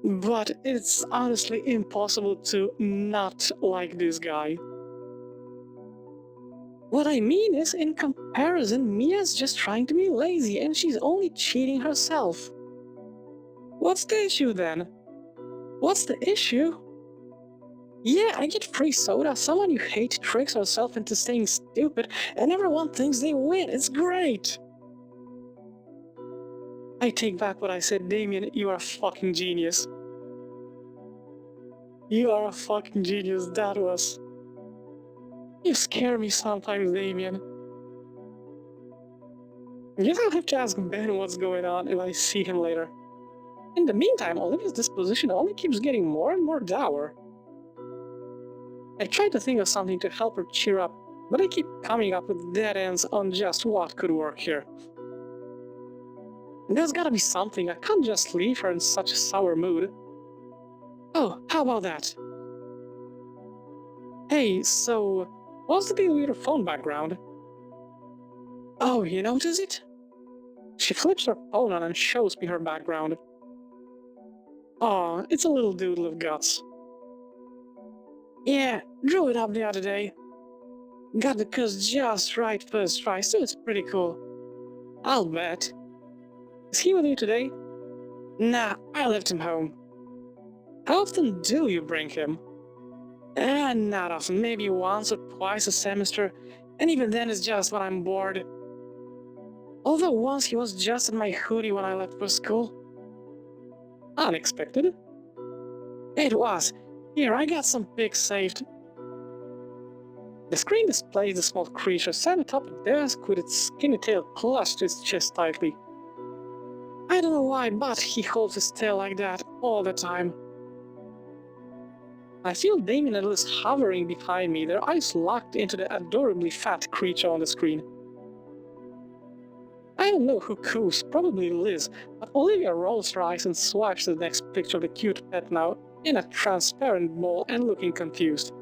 But it's honestly impossible to not like this guy. What I mean is, in comparison, Mia's just trying to be lazy and she's only cheating herself. What's the issue then? What's the issue? Yeah, I get free soda, someone you hate tricks herself into staying stupid, and everyone thinks they win. It's great! I take back what I said, Damien, you are a fucking genius. You are a fucking genius, that was. You scare me sometimes, Damien. Guess I'll have to ask Ben what's going on if I see him later. In the meantime, Olivia's disposition only keeps getting more and more dour. I try to think of something to help her cheer up, but I keep coming up with dead ends on just what could work here. There's gotta be something, I can't just leave her in such a sour mood. Oh, how about that? Hey, so, what's the deal with your phone background? Oh, you notice it? She flips her phone on and shows me her background. Aw, it's a little doodle of guts. Yeah, drew it up the other day. Got the cuss just right first try, so it's pretty cool. I'll bet. Is he with you today? Nah, I left him home. How often do you bring him? Not often, maybe once or twice a semester, and even then it's just when I'm bored. Although once he was just in my hoodie when I left for school. Unexpected. It was. Here, I got some pics saved. The screen displays the small creature sat atop a desk with its skinny tail clutched to its chest tightly. I don't know why, but he holds his tail like that all the time. I feel Damien and Liz hovering behind me, their eyes locked into the adorably fat creature on the screen. I don't know who coos, probably Liz, but Olivia rolls her eyes and swipes the next picture of the cute pet now in a transparent bowl and looking confused.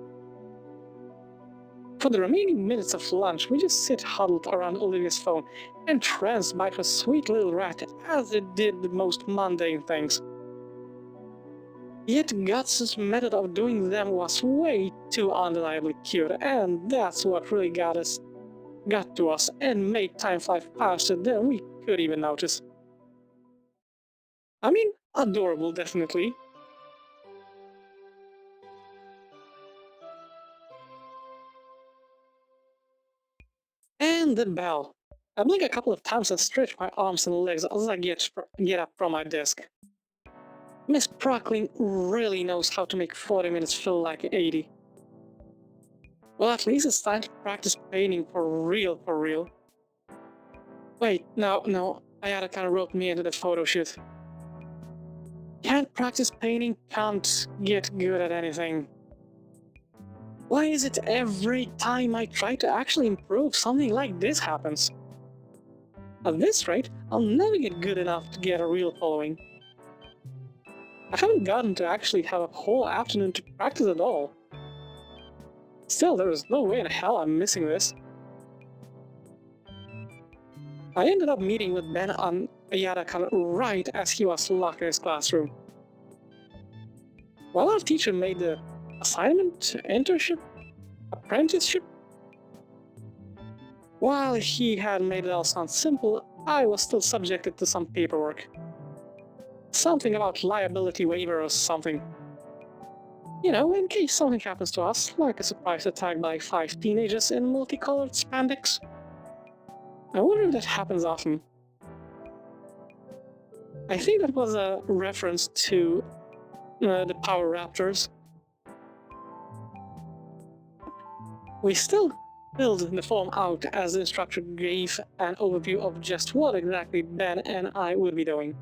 For the remaining minutes of lunch, we just sit huddled around Olivia's phone, entranced by her sweet little rat as it did the most mundane things. Yet Guts' method of doing them was way too undeniably cute, and that's what really got to us and made time fly faster than we could even notice. I mean, adorable, definitely. And the bell. I blink a couple of times and stretch my arms and legs as I get up from my desk. Miss Procklin really knows how to make 40 minutes feel like 80. Well, at least it's time to practice painting for real, for real. Wait, no, Ayada kinda roped me into the photo shoot. Can't practice painting, can't get good at anything. Why is it every time I try to actually improve, something like this happens? At this rate, I'll never get good enough to get a real following. I haven't gotten to actually have a whole afternoon to practice at all. Still, there is no way in hell I'm missing this. I ended up meeting with Ben on Ayada-kan right as he was locked in his classroom. While our teacher made the assignment, internship, apprenticeship, while he had made it all sound simple, I was still subjected to some paperwork. Something about liability waiver or something. You know, in case something happens to us, like a surprise attack by 5 teenagers in multicolored spandex. I wonder if that happens often. I think that was a reference to the Power Raptors. We still filled the form out as the instructor gave an overview of just what exactly Ben and I would be doing.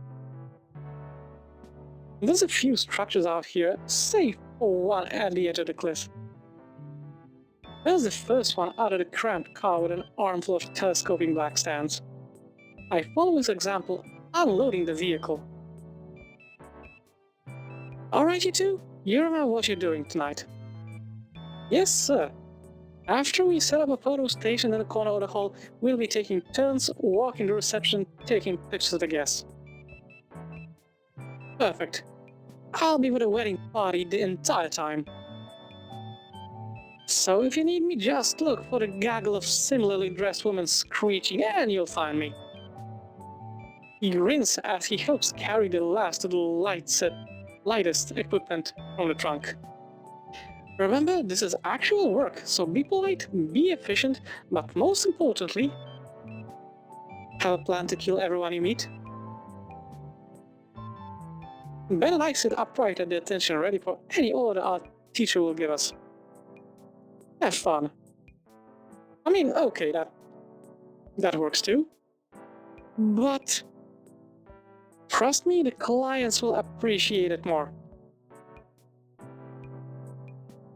There's a few structures out here, save for one at the edge of the cliff. There's the first one out of the cramped car with an armful of telescoping black stands. I follow his example, unloading the vehicle. Alright, you two, you remember what you're doing tonight? Yes, sir. After we set up a photo station in the corner of the hall, we'll be taking turns walking the reception, taking pictures of the guests. Perfect. I'll be with the wedding party the entire time. So if you need me, just look for the gaggle of similarly dressed women screeching and you'll find me. He grins as he helps carry the last of the lightest equipment from the trunk. Remember, this is actual work, so be polite, be efficient, but most importantly, have a plan to kill everyone you meet. Ben and I sit upright at the attention, ready for any order our teacher will give us. Have fun. I mean, okay, that works too. But trust me, the clients will appreciate it more.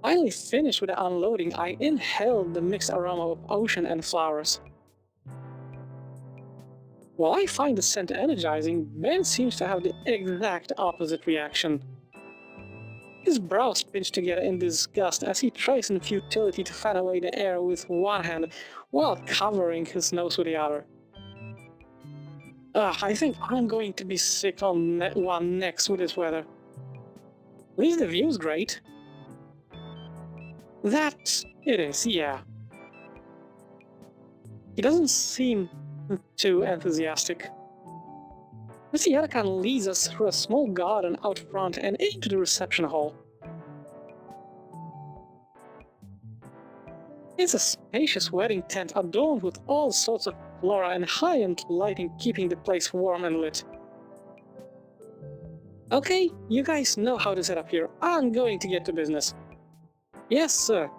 Finally finished with the unloading, I inhaled the mixed aroma of ocean and flowers. While I find the scent energizing, Ben seems to have the exact opposite reaction. His brows pinch together in disgust as he tries in futility to fan away the air with one hand while covering his nose with the other. I think I'm going to be sick on one next with this weather. At least the view's great. That it is, yeah. He doesn't seem too enthusiastic. Mr. Yarakan leads us through a small garden out front and into the reception hall. It's a spacious wedding tent adorned with all sorts of flora and high-end lighting keeping the place warm and lit. Okay, you guys know how to set up here. I'm going to get to business. Yes, sir.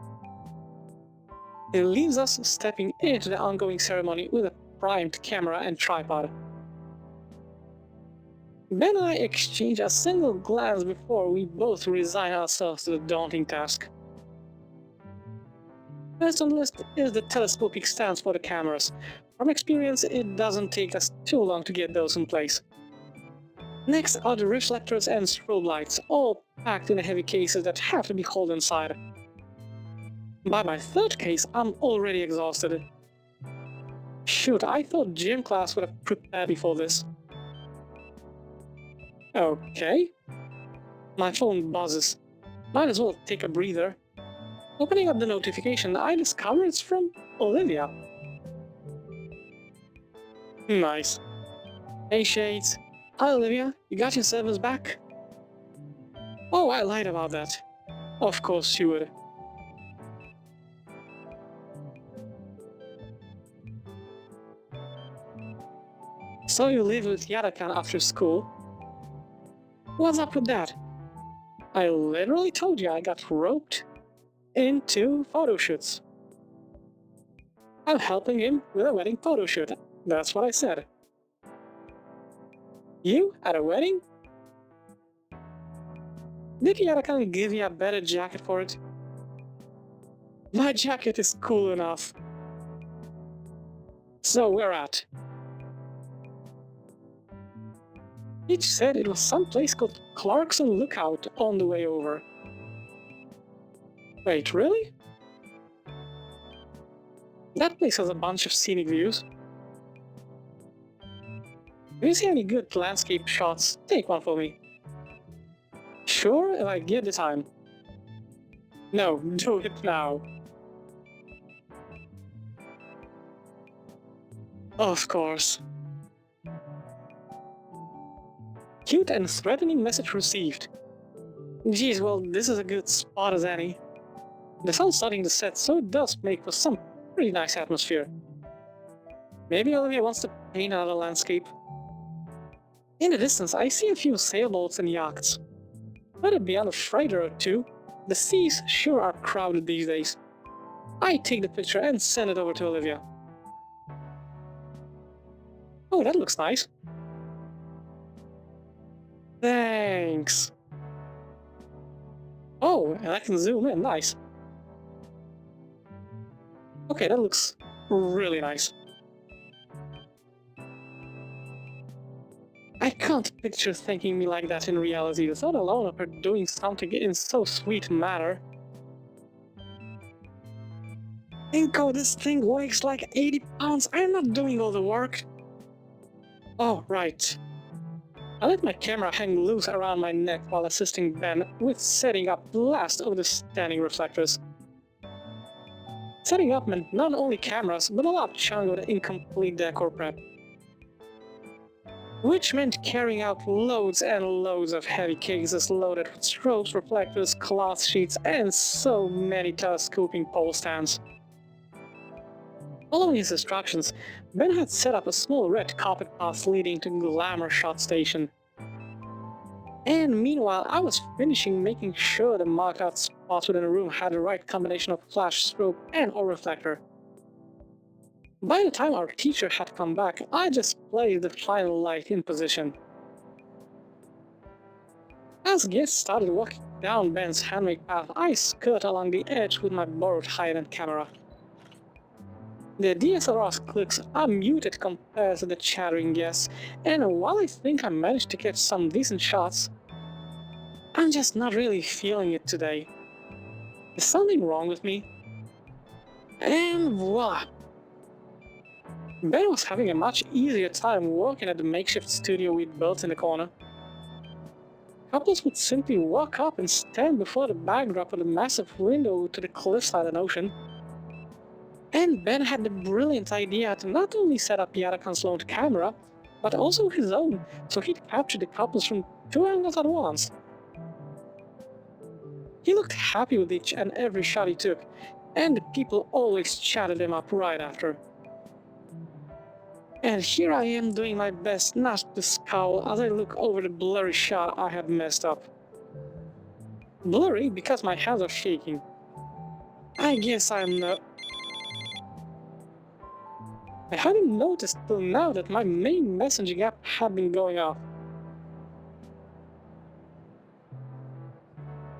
He leaves us stepping into the ongoing ceremony with a primed camera and tripod. Ben and I exchange a single glance before we both resign ourselves to the daunting task. First on the list is the telescopic stands for the cameras. From experience, it doesn't take us too long to get those in place. Next are the reflectors and strobe lights, all packed in heavy cases that have to be hauled inside. By my third case, I'm already exhausted. Shoot, I thought gym class would have prepared me for this. Okay. My phone buzzes. Might as well take a breather. Opening up the notification, I discover it's from Olivia. Nice. Hey Shades. Hi Olivia, you got your servers back? Oh, I lied about that. Of course you would. So you live with Yarakan after school? What's up with that? I literally told you I got roped into photo shoots. I'm helping him with a wedding photo shoot. That's what I said. You at a wedding? Did Yarakan give you a better jacket for it? My jacket is cool enough. So where at? Each said it was some place called Clarkson Lookout on the way over. Wait, really? That place has a bunch of scenic views. If you see any good landscape shots, take one for me. Sure, if I give the time. No, do it now. Of course. Cute and threatening message received. Geez, well, this is a good spot as any. The sun's starting to set, so it does make for some pretty nice atmosphere. Maybe Olivia wants to paint another landscape. In the distance, I see a few sailboats and yachts. Let it be on a freighter or two. The seas sure are crowded these days. I take the picture and send it over to Olivia. Oh, that looks nice. Thanks. Oh, and I can zoom in, nice. Okay, that looks really nice. I can't picture thanking me like that in reality, the thought alone of her doing something in so sweet manner. Inko, this thing weighs like 80 pounds, I'm not doing all the work. Oh, right. I let my camera hang loose around my neck while assisting Ben with setting up the last of the standing reflectors. Setting up meant not only cameras, but a large chunk of the incomplete decor prep. Which meant carrying out loads and loads of heavy cases loaded with strobes, reflectors, cloth sheets, and so many telescoping pole stands. Following his instructions, Ben had set up a small red carpet path leading to Glamour Shot Station. And meanwhile, I was finishing making sure the marked out spots within the room had the right combination of flash, strobe, and or reflector. By the time our teacher had come back, I just placed the final light in position. As guests started walking down Ben's handmade path, I skirt along the edge with my borrowed high-end camera. The DSLR's clicks are muted compared to the chattering guests, and while I think I managed to catch some decent shots, I'm just not really feeling it today. Is something wrong with me? And voila! Ben was having a much easier time working at the makeshift studio we'd built in the corner. Couples would simply walk up and stand before the backdrop of the massive window to the cliffside and ocean. And Ben had the brilliant idea to not only set up Yadakan's loaned camera, but also his own, so he'd capture the couples from 2 angles at once. He looked happy with each and every shot he took, and the people always chatted him up right after. And here I am doing my best not to scowl as I look over the blurry shot I had messed up. Blurry because my hands are shaking. I guess I'm not... I hadn't noticed till now that my main messaging app had been going off.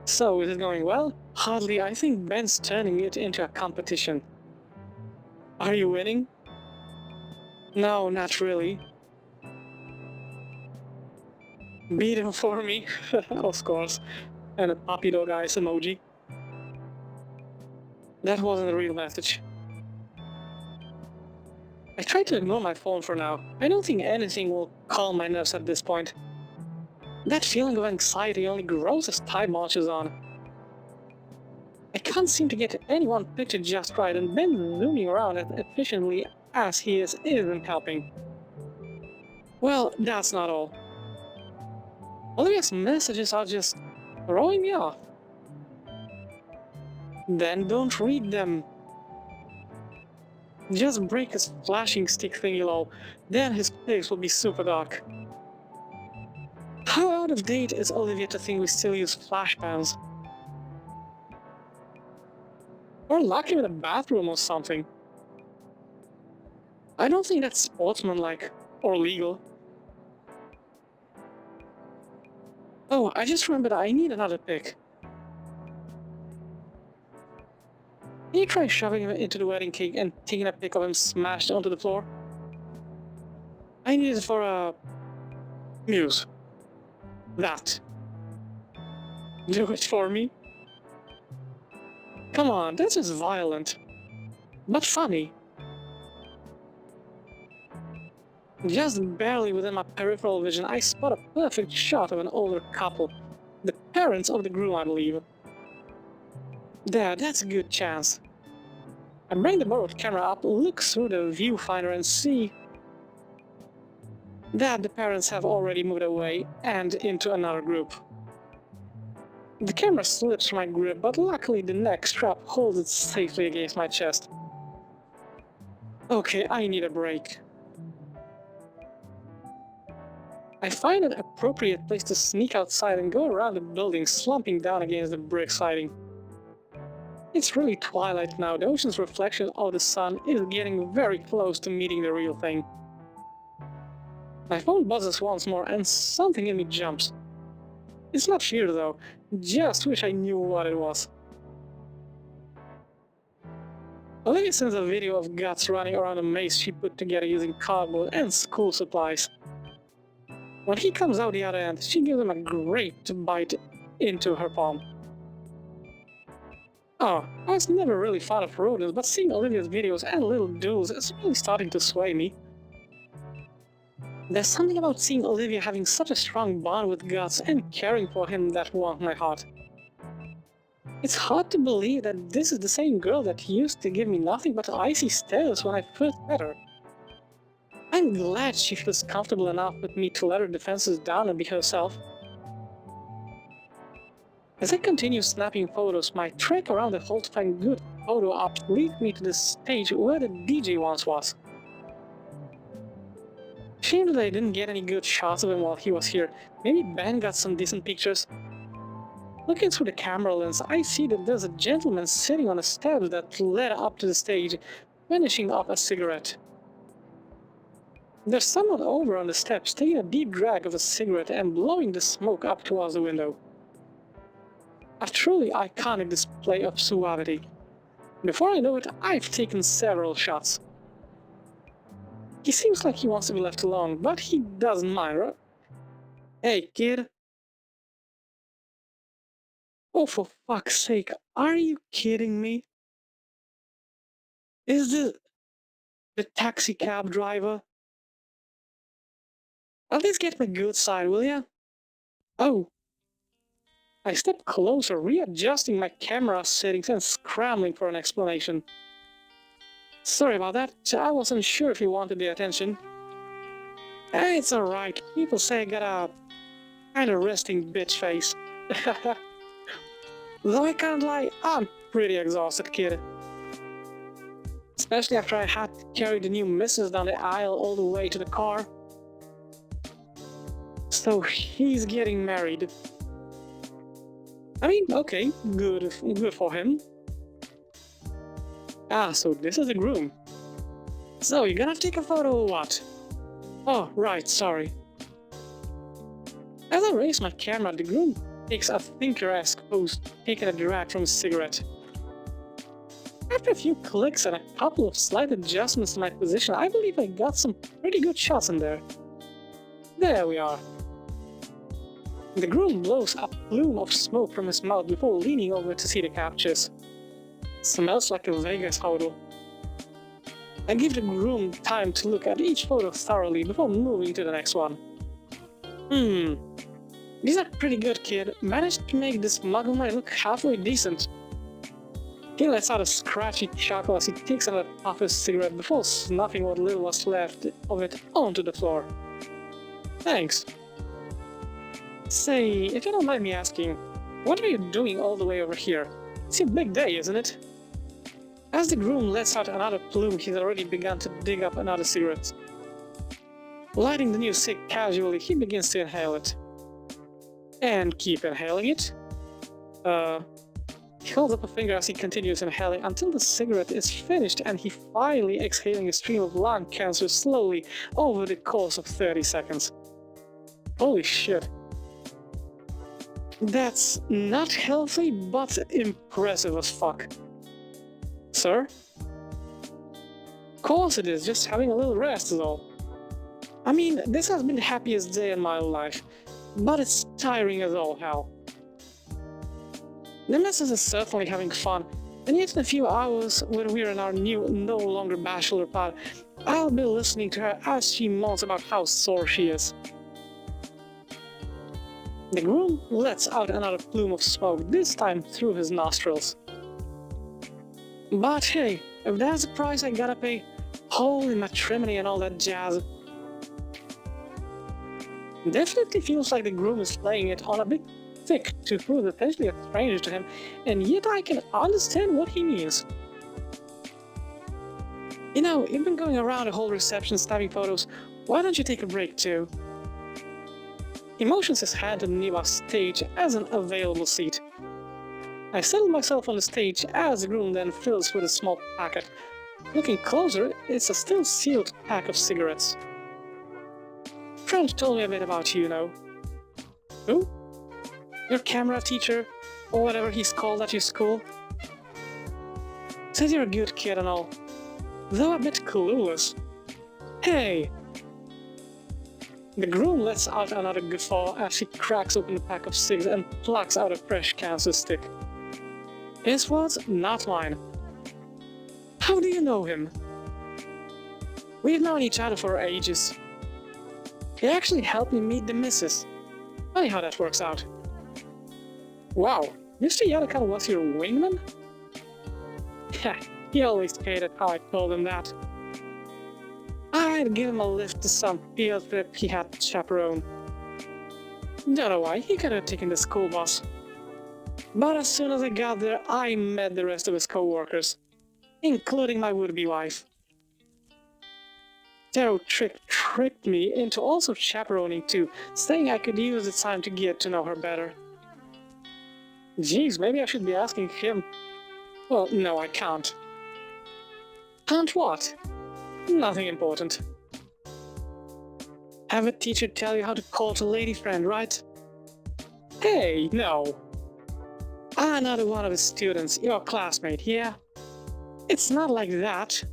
So, is it going well? Hardly, I think Ben's turning it into a competition. Are you winning? No, not really. Beat him for me, of course. And a puppy dog eyes emoji. That wasn't a real message. I try to ignore my phone for now. I don't think anything will calm my nerves at this point. That feeling of anxiety only grows as time marches on. I can't seem to get any one picture just right, and Ben zooming around as efficiently as he isn't helping. Well, that's not all. Olivia's messages are just throwing me off. Then don't read them. Just break his flashing stick thingy low, then his pics will be super dark. How out of date is Olivia to think we still use flashbangs? Or lock him in a bathroom or something. I don't think that's sportsmanlike or legal. Oh, I just remembered I need another pic. Can you try shoving him into the wedding cake and taking a pic of him smashed onto the floor? I need it for a... muse. That. Do it for me. Come on, that's just violent. But funny. Just barely within my peripheral vision, I spot a perfect shot of an older couple. The parents of the groom, I believe. That's a good chance. I bring the borrowed camera up, look through the viewfinder and see that the parents have already moved away and into another group. The camera slips from my grip, but luckily the neck strap holds it safely against my chest. Okay, I need a break. I find an appropriate place to sneak outside and go around the building, slumping down against the brick siding. It's really twilight now. The ocean's reflection of the sun is getting very close to meeting the real thing. My phone buzzes once more and something in me jumps. It's not fear though, just wish I knew what it was. Olivia sends a video of Guts running around a maze she put together using cardboard and school supplies. When he comes out the other end, she gives him a great bite into her palm. Oh, I was never really fond of rodents, but seeing Olivia's videos and little doodles is really starting to sway me. There's something about seeing Olivia having such a strong bond with Guts and caring for him that warms my heart. It's hard to believe that this is the same girl that used to give me nothing but icy stares when I first met her. I'm glad she feels comfortable enough with me to let her defenses down and be herself. As I continue snapping photos, my trek around the hole to find good photo ops leads me to the stage where the DJ once was. Shame that I didn't get any good shots of him while he was here. Maybe Ben got some decent pictures. Looking through the camera lens, I see that there's a gentleman sitting on the steps that led up to the stage, finishing off a cigarette. There's someone over on the steps taking a deep drag of a cigarette and blowing the smoke up towards the window. A truly iconic display of suavity. Before I know it, I've taken several shots. He seems like he wants to be left alone, but he doesn't mind, right? Hey, kid. Oh, for fuck's sake, are you kidding me? Is this the taxi cab driver? At least get my good side, will ya? Oh. I step closer, readjusting my camera settings and scrambling for an explanation. Sorry about that, I wasn't sure if you wanted the attention. It's alright, people say I got a kinda resting bitch face. Though I can't lie, I'm pretty exhausted, kid. Especially after I had to carry the new missus down the aisle all the way to the car. So he's getting married. I mean, okay, good for him. Ah, so this is the groom. So, you gonna take a photo or what? Oh, right, sorry. As I raise my camera, the groom takes a thinker-esque pose, taking a drag from his cigarette. After a few clicks and a couple of slight adjustments to my position, I believe I got some pretty good shots in there. There we are. The groom blows a plume of smoke from his mouth before leaning over to see the captures. Smells like a Vegas hotel. I give the groom time to look at each photo thoroughly before moving to the next one. These are pretty good, kid. Managed to make this mug of mine look halfway decent. He lets out a scratchy chuckle as he takes another puff of his cigarette before snuffing what little was left of it onto the floor. Thanks. Say, if you don't mind me asking, what are you doing all the way over here? It's your big day, isn't it? As the groom lets out another plume, he's already begun to dig up another cigarette. Lighting the new cig casually, he begins to inhale it. And keep inhaling it. He holds up a finger as he continues inhaling until the cigarette is finished and he finally exhaling a stream of lung cancer slowly over the course of 30 seconds. Holy shit. That's not healthy, but impressive as fuck. Sir? Of course it is, just having a little rest is all. I mean, this has been the happiest day in my life, but it's tiring as all hell. The missus is certainly having fun, and yet in a few hours, when we're in our new, no longer bachelor pad, I'll be listening to her as she moans about how sore she is. The groom lets out another plume of smoke, this time through his nostrils. But hey, if that's the price I gotta pay, holy matrimony and all that jazz. Definitely feels like the groom is playing it on a bit thick to who is essentially a stranger to him, and yet I can understand what he means. You know, you've been going around the whole reception snapping photos, why don't you take a break too? He motions his hand to the nearby stage as an available seat. I settle myself on the stage as the groom then fills with a small packet. Looking closer, it's a still sealed pack of cigarettes. Friend told me a bit about you, know. Who? Your camera teacher, or whatever he's called at your school? Says you're a good kid and all, though a bit clueless. Hey! The groom lets out another guffaw as he cracks open the pack of cigs and plucks out a fresh cancer stick. His words, not mine. How do you know him? We've known each other for ages. He actually helped me meet the missus. Funny how that works out. Wow, Mr. Yadakan was your wingman? Heh, he always hated how I told him that. I'd give him a lift to some field trip he had to chaperone. Don't know why, he could have taken the school bus. But as soon as I got there, I met the rest of his co-workers, including my would-be wife. Taro tricked me into also chaperoning too, saying I could use the time to get to know her better. Geez, maybe I should be asking him. Well, no, I can't. Can't what? Nothing important. Have a teacher tell you how to court a lady friend, right? Hey, no. Another one of his students, your classmate, yeah? It's not like that.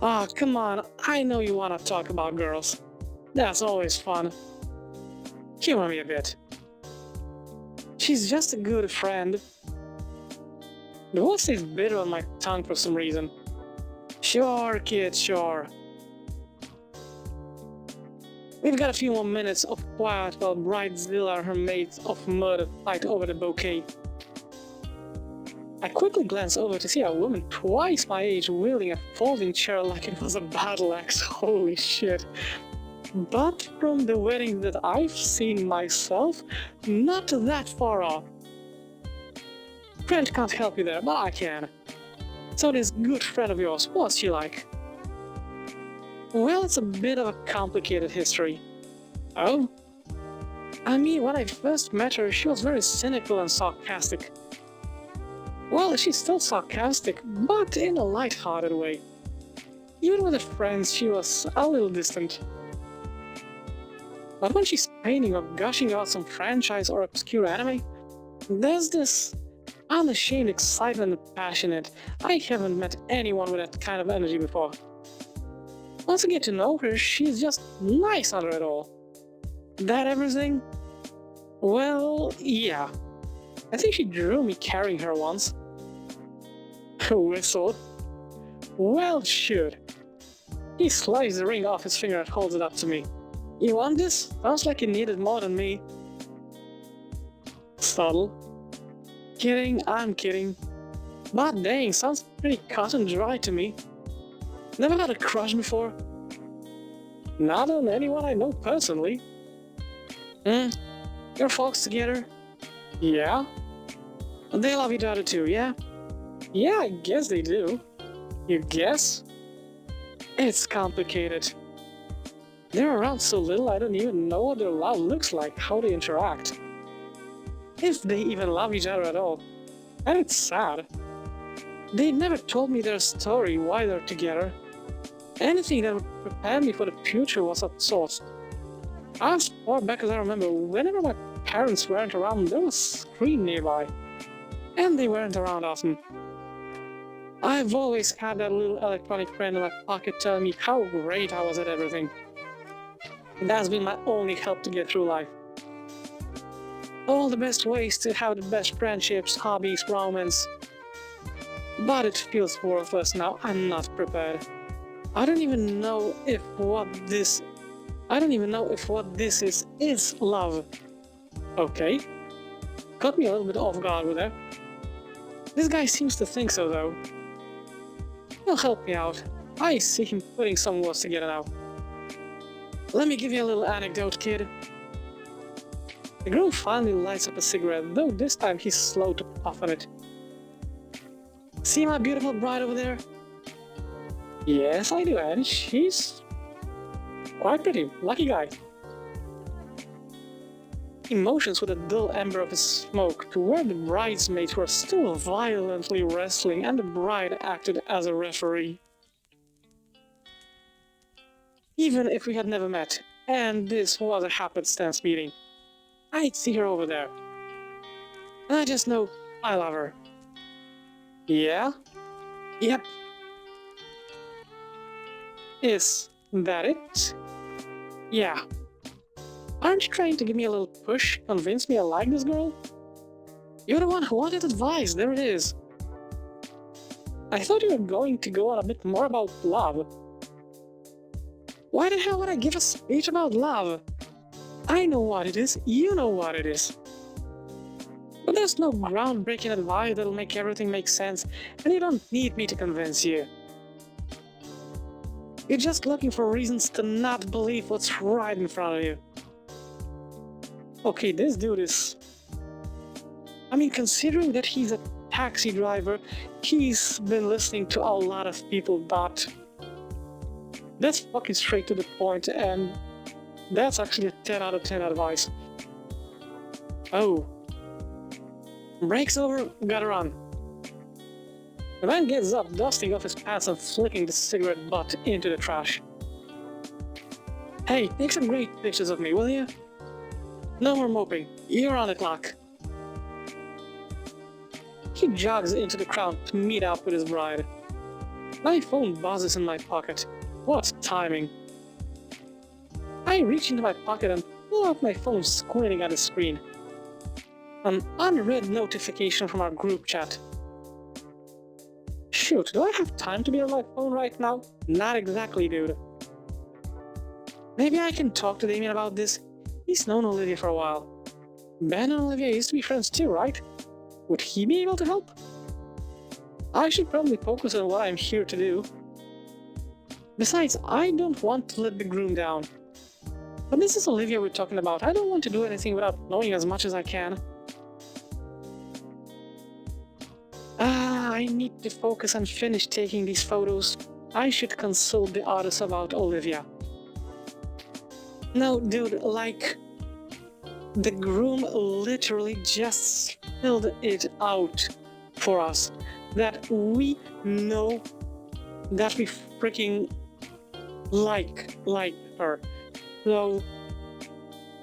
Ah, come on, I know you wanna talk about girls. That's always fun. Humor me a bit. She's just a good friend. The word stays bitter on my tongue for some reason. Sure, kid, sure. We've got a few more minutes of quiet while Bridezilla and her mates of murder fight over the bouquet. I quickly glance over to see a woman twice my age wielding a folding chair like it was a battle axe. Holy shit. But from the wedding that I've seen myself, not that far off. Friend can't help you there, but I can. So this good friend of yours, what's she like? Well, it's a bit of a complicated history. Oh? I mean, when I first met her, she was very cynical and sarcastic. Well, she's still sarcastic, but in a light-hearted way. Even with her friends, she was a little distant. But when she's painting or gushing about some franchise or obscure anime, there's this unashamed excitement and passion in it. I haven't met anyone with that kind of energy before. Once I get to know her, she's just nice under it all. That everything? Well, yeah. I think she drew me carrying her once. Whistle. Well, shoot. He slices the ring off his finger and holds it up to me. You want this? Sounds like you need it more than me. Subtle. Kidding, I'm kidding. But dang, sounds pretty cut and dry to me. Never had a crush before. Not on anyone I know personally. Your folks together? Yeah. They love each other too, yeah? Yeah, I guess they do. You guess? It's complicated. They're around so little I don't even know what their love looks like, how they interact. If they even love each other at all. And it's sad. They never told me their story, why they're together. Anything that would prepare me for the future was outsourced. As far back as I remember, whenever my parents weren't around, there was a screen nearby. And they weren't around often. I've always had that little electronic friend in my pocket telling me how great I was at everything. That's been my only help to get through life. All the best ways to have the best friendships, hobbies, romance. But it feels worthless now, I'm not prepared. I don't even know if what this is love. Okay. Caught me a little bit off guard with that. This guy seems to think so, though. He'll help me out. I see him putting some words together now. Let me give you a little anecdote, kid. The groom finally lights up a cigarette, though this time he's slow to puff on it. See my beautiful bride over there? Yes, I do, and she's quite pretty. Lucky guy. He motions with a dull ember of his smoke to where the bridesmaids were still violently wrestling and the bride acted as a referee. Even if we had never met, and this was a happenstance meeting, I'd see her over there. And I just know I love her. Yeah? Yep. Is that it? Yeah. Aren't you trying to give me a little push, convince me I like this girl? You're the one who wanted advice, there it is. I thought you were going to go on a bit more about love. Why the hell would I give a speech about love? I know what it is, you know what it is. But there's no groundbreaking advice that'll make everything make sense, and you don't need me to convince you. You're just looking for reasons to not believe what's right in front of you. Okay, this dude is... I mean, considering that he's a taxi driver, he's been listening to a lot of people, but... That's fucking straight to the point, and that's actually a 10 out of 10 advice. Oh. Break's over, gotta run. The man gets up, dusting off his pants and flicking the cigarette butt into the trash. Hey, take some great pictures of me, will you? No more moping, you're on the clock. He jogs into the crowd to meet up with his bride. My phone buzzes in my pocket. What timing. I reach into my pocket and pull out my phone, squinting at the screen. An unread notification from our group chat. Shoot, do I have time to be on my phone right now? Not exactly, dude. Maybe I can talk to Damien about this. He's known Olivia for a while. Ben and Olivia used to be friends too, right? Would he be able to help? I should probably focus on what I'm here to do. Besides, I don't want to let the groom down. But this is Olivia we're talking about. I don't want to do anything without knowing as much as I can. I need to focus and finish taking these photos. I should consult the artist about Olivia. No, dude, like... The groom literally just spilled it out for us. That we know that we freaking like her. So,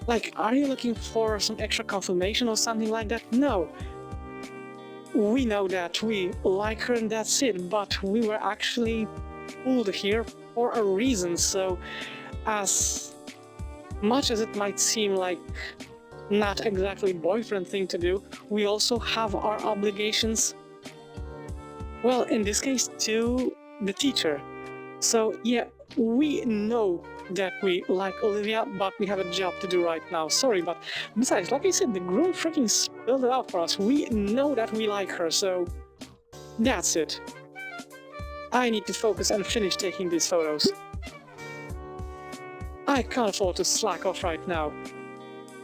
like, are you looking for some extra confirmation or something like that? No. We know that we like her and that's it, but we were actually pulled here for a reason, so as much as it might seem like not exactly boyfriend thing to do, we also have our obligations. Well, in this case, to the teacher. So yeah, we know that we like Olivia, but we have a job to do right now. Sorry, but besides, like I said, the groom freaking spilled it out for us. We know that we like her, so that's it. I need to focus and finish taking these photos. I can't afford to slack off right now.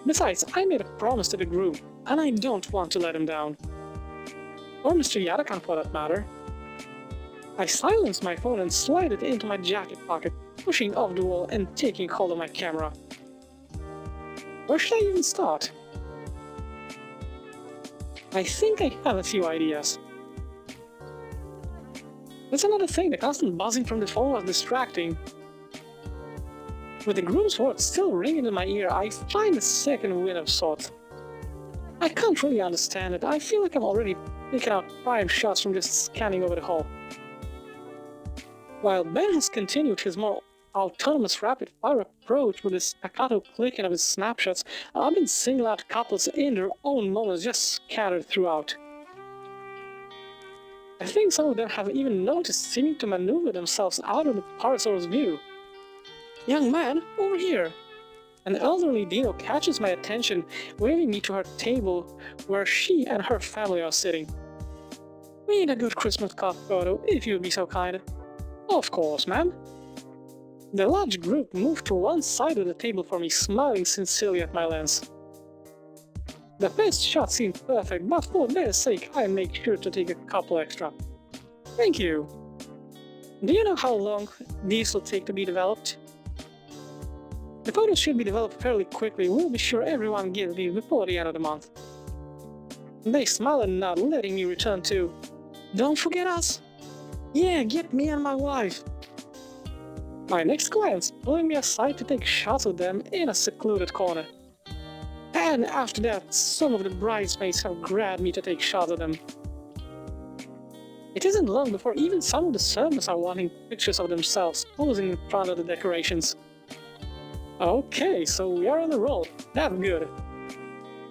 Besides, I made a promise to the groom, and I don't want to let him down. Or Mr. Yadakan for that matter. I silenced my phone and slid it into my jacket pocket, pushing off the wall and taking hold of my camera. Where should I even start? I think I have a few ideas. That's another thing, the constant buzzing from the phone was distracting. With the groom's words still ringing in my ear, I find a second wind of sorts. I can't really understand it. I feel like I'm already picking out prime shots from just scanning over the hall. While Ben has continued his more autonomous rapid-fire approach with his staccato clicking of his snapshots, I've been singling out couples in their own moments just scattered throughout. I think some of them have even noticed seeming to maneuver themselves out of the parsor's view. Young man, over here! An elderly dino catches my attention, waving me to her table where she and her family are sitting. We need a good Christmas card photo, if you'd be so kind. Of course, ma'am. The large group moved to one side of the table for me, smiling sincerely at my lens. The first shot seemed perfect, but for their sake, I make sure to take a couple extra. Thank you. Do you know how long these will take to be developed? The photos should be developed fairly quickly. We'll be sure everyone gets these before the end of the month. They smile and nod, letting me return to, "Don't forget us! Yeah, get me and my wife!" My next client's pulling me aside to take shots of them in a secluded corner. And after that, some of the bridesmaids have grabbed me to take shots of them. It isn't long before even some of the servants are wanting pictures of themselves posing in front of the decorations. Okay, so we are on a roll. That's good.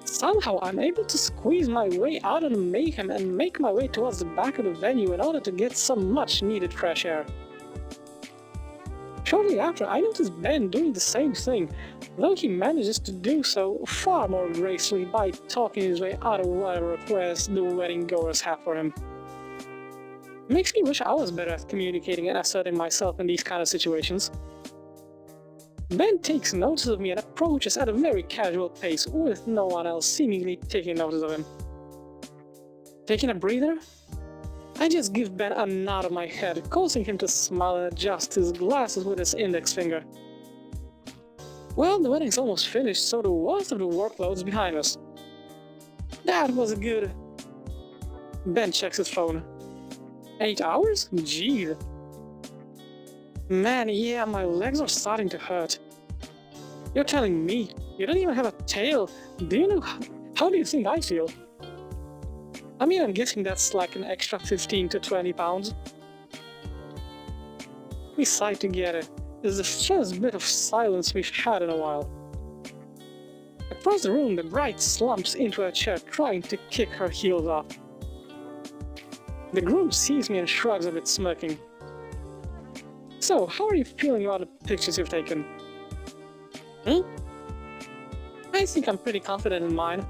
Somehow I'm able to squeeze my way out of the mayhem and make my way towards the back of the venue in order to get some much needed fresh air. Shortly after, I notice Ben doing the same thing, though he manages to do so far more gracefully by talking his way out of whatever requests the wedding goers have for him. It makes me wish I was better at communicating and asserting myself in these kind of situations. Ben takes notice of me and approaches at a very casual pace, with no one else seemingly taking notice of him. Taking a breather? I just give Ben a nod of my head, causing him to smile and adjust his glasses with his index finger. Well, the wedding's almost finished, so the worst of the workload's behind us. That was a good... Ben checks his phone. 8 hours? Gee. Man, yeah, my legs are starting to hurt. You're telling me? You don't even have a tail. Do you know... How do you think I feel? I mean, I'm guessing that's like an extra 15 to 20 pounds. We sigh together. It's the first bit of silence we've had in a while. Across the room, the bride slumps into a chair, trying to kick her heels off. The groom sees me and shrugs a bit, smirking. So, how are you feeling about the pictures you've taken? I think I'm pretty confident in mine.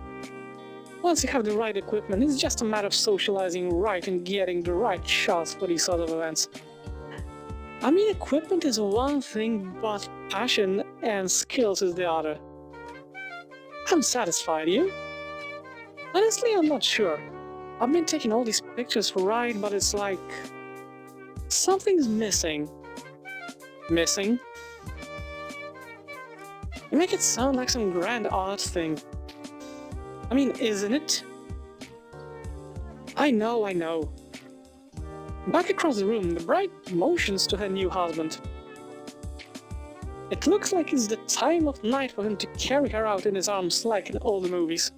Once you have the right equipment, it's just a matter of socializing right and getting the right shots for these sort of events. I mean, equipment is one thing, but passion and skills is the other. I'm satisfied, you? Honestly, I'm not sure. I've been taking all these pictures right, but it's like... something's missing. Missing? You make it sound like some grand art thing. I mean, isn't it? I know. Back across the room, the bride motions to her new husband. It looks like it's the time of night for him to carry her out in his arms like in all the movies.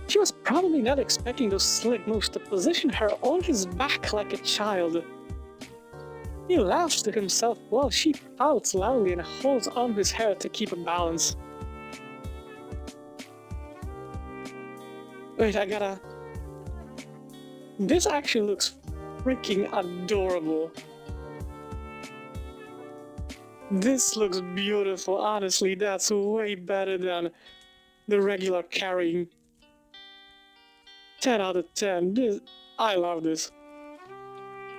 She was probably not expecting those slick moves to position her on his back like a child. He laughs to himself while she pouts loudly and holds on his hair to keep a balance. Wait, I gotta... This actually looks freaking adorable. This looks beautiful, honestly, that's way better than the regular carrying. 10 out of 10, I love this.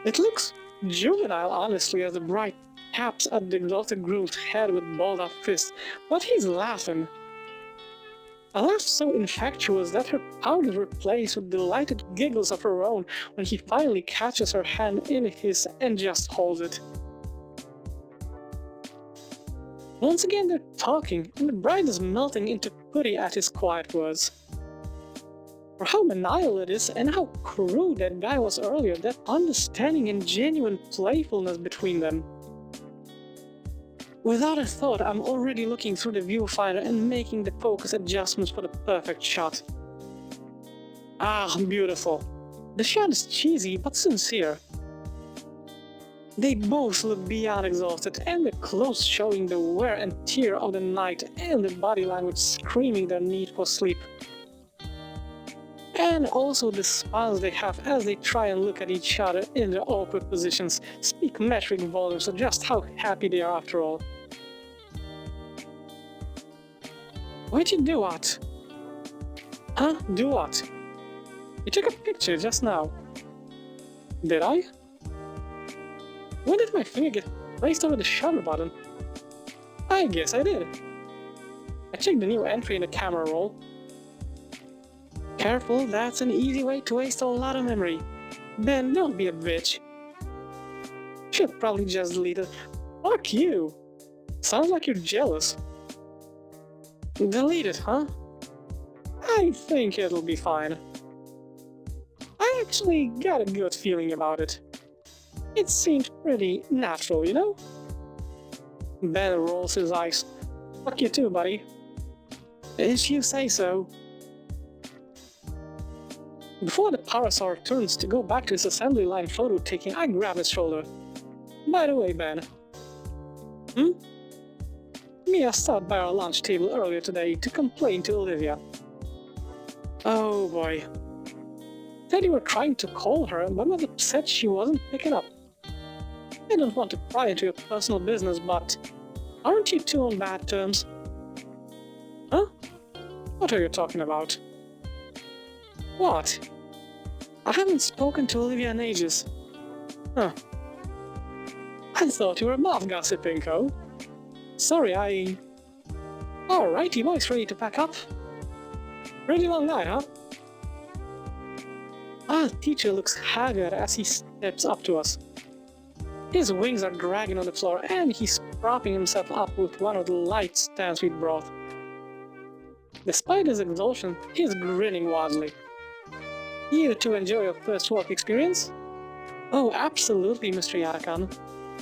It looks juvenile, honestly, as the bride taps at the exalted groom's head with balled-up fists, but he's laughing. A laugh so infectious that her pout is replaced with delighted giggles of her own when he finally catches her hand in his and just holds it. Once again they're talking, and the bride is melting into putty at his quiet words. For how maniacal it is, and how crude that guy was earlier, that understanding and genuine playfulness between them. Without a thought, I'm already looking through the viewfinder and making the focus adjustments for the perfect shot. Ah, beautiful. The shot is cheesy but sincere. They both look beyond exhausted, and the clothes showing the wear and tear of the night, and the body language screaming their need for sleep. And also the smiles they have as they try and look at each other in their awkward positions speak metric volumes of just how happy they are after all. Why'd you do what? Huh? Do what? You took a picture just now. Did I? When did my finger get placed over the shutter button? I guess I did. I checked the new entry in the camera roll. Careful, that's an easy way to waste a lot of memory. Ben, don't be a bitch. Should probably just delete it. Fuck you! Sounds like you're jealous. Delete it, huh? I think it'll be fine. I actually got a good feeling about it. It seemed pretty natural, you know? Ben rolls his eyes. Fuck you too, buddy. If you say so. Before the Parasaur turns to go back to his assembly line photo taking, I grab his shoulder. By the way, Ben. Mia stopped by our lunch table earlier today to complain to Olivia. Oh boy. Said you were trying to call her, but was upset she wasn't picking up. I don't want to pry into your personal business, but aren't you two on bad terms? Huh? What are you talking about? What? I haven't spoken to Olivia in ages. Huh. I thought you were above gossiping, Co. Sorry, Alright, you boys ready to pack up? Pretty long night, huh? Our teacher looks haggard as he steps up to us. His wings are dragging on the floor and he's propping himself up with one of the light stands we brought. Despite his exhaustion, he's grinning wildly. You two enjoy your first work experience? Oh, absolutely, Mr. Yarakan.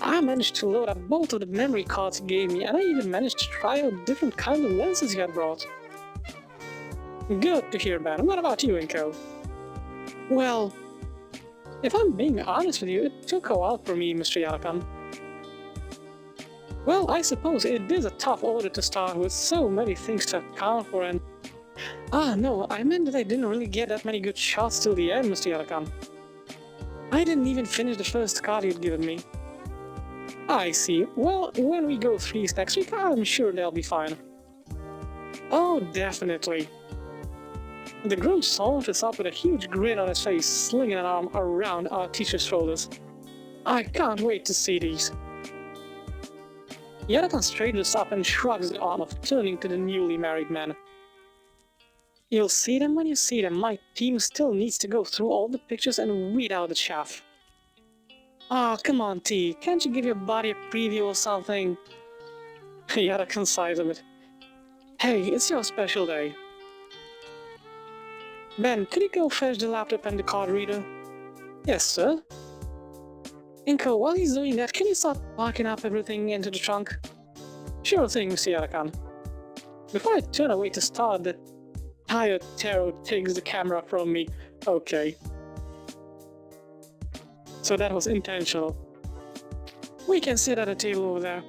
I managed to load up both of the memory cards you gave me, and I even managed to try out different kinds of lenses you had brought. Good to hear, Ben. What about you, Inko? Well, if I'm being honest with you, it took a while for me, Mr. Yarakan. Well, I suppose it is a tough order to start with so many things to account for and... no, I meant that I didn't really get that many good shots till the end, Mr. Yarakan. I didn't even finish the first card you'd given me. I see. Well, when we go through these next week, I'm sure they'll be fine. Oh, definitely. The groom saunters up with a huge grin on his face, slinging an arm around our teacher's shoulders. I can't wait to see these. Yarakan straightens up and shrugs the arm off, turning to the newly married man. You'll see them when you see them. My team still needs to go through all the pictures and weed out the chaff. Ah, come on, T. Can't you give your body a preview or something? Yarakan sighs a bit. Hey, it's your special day. Ben, could you go fetch the laptop and the card reader? Yes, sir. Inko, while he's doing that, can you start packing up everything into the trunk? Sure thing, Mr. Yarakan. Before I turn away to start, the tired Taro takes the camera from me. Okay. So that was intentional. We can sit at a table over there.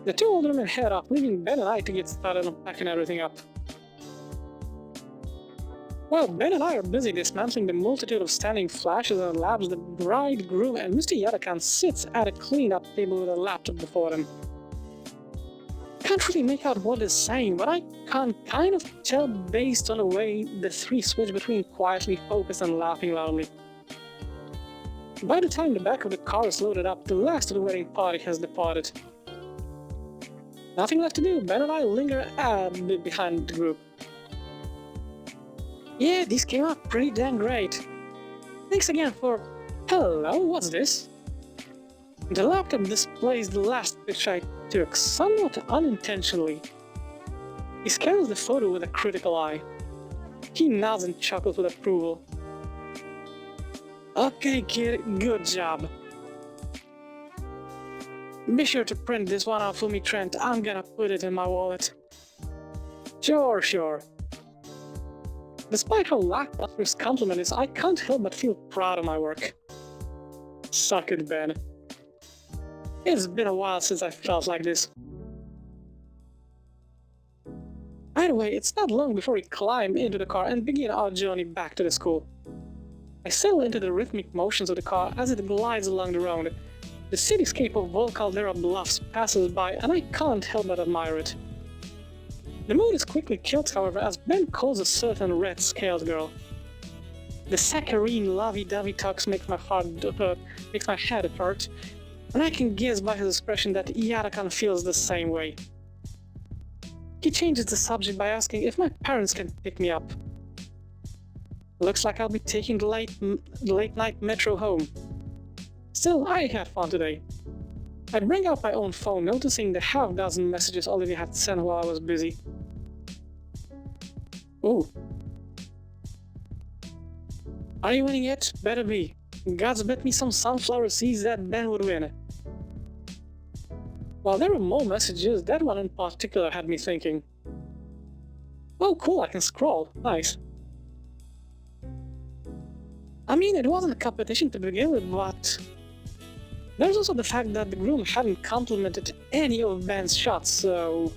The two older men head up, leaving Ben and I to get started on packing everything up. While Ben and I are busy dismantling the multitude of standing flashes and labs, the bridegroom and Mr. Yarakan sits at a clean-up table with a laptop before them. Can't really make out what they're saying, but I can kind of tell based on the way the three switch between quietly focused and laughing loudly. By the time the back of the car is loaded up, the last of the wedding party has departed. Nothing left to do, Ben and I linger a bit behind the group. Yeah, these came out pretty damn great. Thanks again for... Hello, what's this? The laptop displays the last picture I took, somewhat unintentionally. He scans the photo with a critical eye. He nods and chuckles with approval. Okay, kid, good job. Be sure to print this one out for me, Trent. I'm gonna put it in my wallet. Sure. Despite how lackluster his compliment is, I can't help but feel proud of my work. Suck it, Ben. It's been a while since I felt like this. Either way, it's not long before we climb into the car and begin our journey back to the school. I settle into the rhythmic motions of the car as it glides along the road. The cityscape of Vol Caldera Bluffs passes by and I can't help but admire it. The mood is quickly killed, however, as Ben calls a certain red-scaled girl. The saccharine lovey-dovey talks makes my head hurt, and I can guess by his expression that Yarakan feels the same way. He changes the subject by asking if my parents can pick me up. Looks like I'll be taking the late night metro home. Still, I had fun today. I bring out my own phone, noticing the half-dozen messages Olivia had sent while I was busy. Ooh. Are you winning yet? Better be. God's bet me some sunflower seeds that Ben would win. While there were more messages, that one in particular had me thinking. Oh cool, I can scroll. Nice. I mean, it wasn't a competition to begin with, but there's also the fact that the groom hadn't complimented any of Ben's shots, so...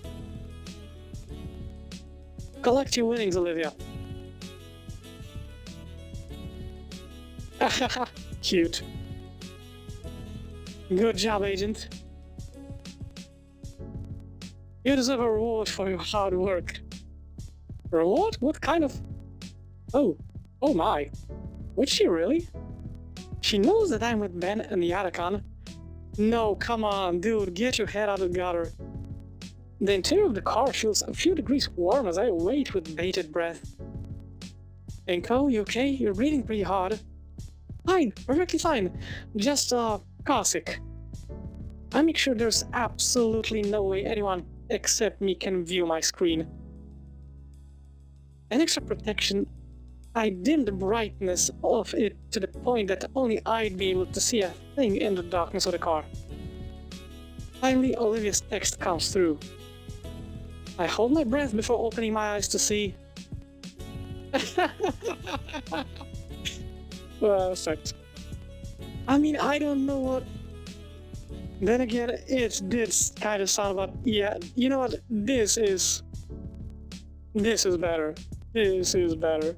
Collect your winnings, Olivia. Cute. Good job, Agent. You deserve a reward for your hard work. Reward? What kind of... Oh my. Would she really? She knows that I'm with Ben and Yarakan. No, come on, dude, get your head out of the gutter. The interior of the car feels a few degrees warm as I wait with bated breath. Inko, you okay? You're breathing pretty hard. Fine, perfectly fine. Just, classic. I make sure there's absolutely no way anyone except me can view my screen. An extra protection, I dimmed the brightness of it to the point that only I'd be able to see a thing in the darkness of the car. Finally, Olivia's text comes through. I hold my breath before opening my eyes to see... Perfect. I mean, I don't know what... Then again, it did kind of sound about... Yeah, you know what? This is better. This is better.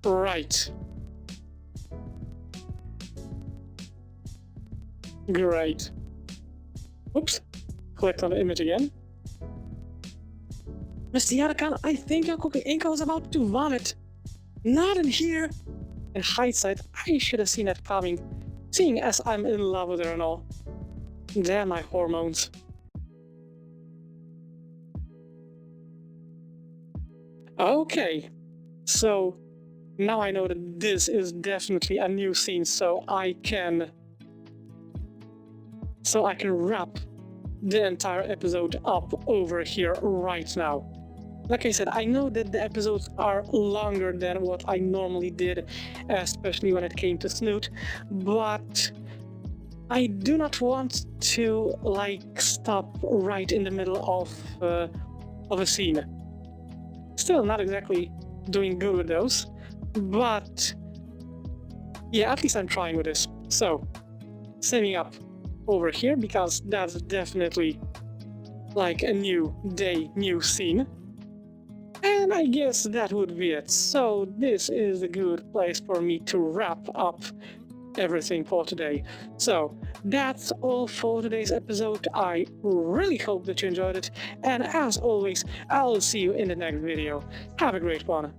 Right. Great. Oops. Clicked on the image again. Mr. Yarakan, I think your cookie Inko is about to vomit. Not in here. In hindsight, I should have seen that coming, seeing as I'm in love with her and all. Damn my hormones. Okay, so now I know that this is definitely a new scene, so I can wrap the entire episode up over here right now. Like I said, I know that the episodes are longer than what I normally did, especially when it came to Snoot, but I do not want to, stop right in the middle of a scene. Still not exactly doing good with those, but yeah, at least I'm trying with this. So, saving up over here, because that's definitely like a new day, new scene. And I guess that would be it. So this is a good place for me to wrap up everything for today. So that's all for today's episode. I really hope that you enjoyed it. And as always, I'll see you in the next video. Have a great one.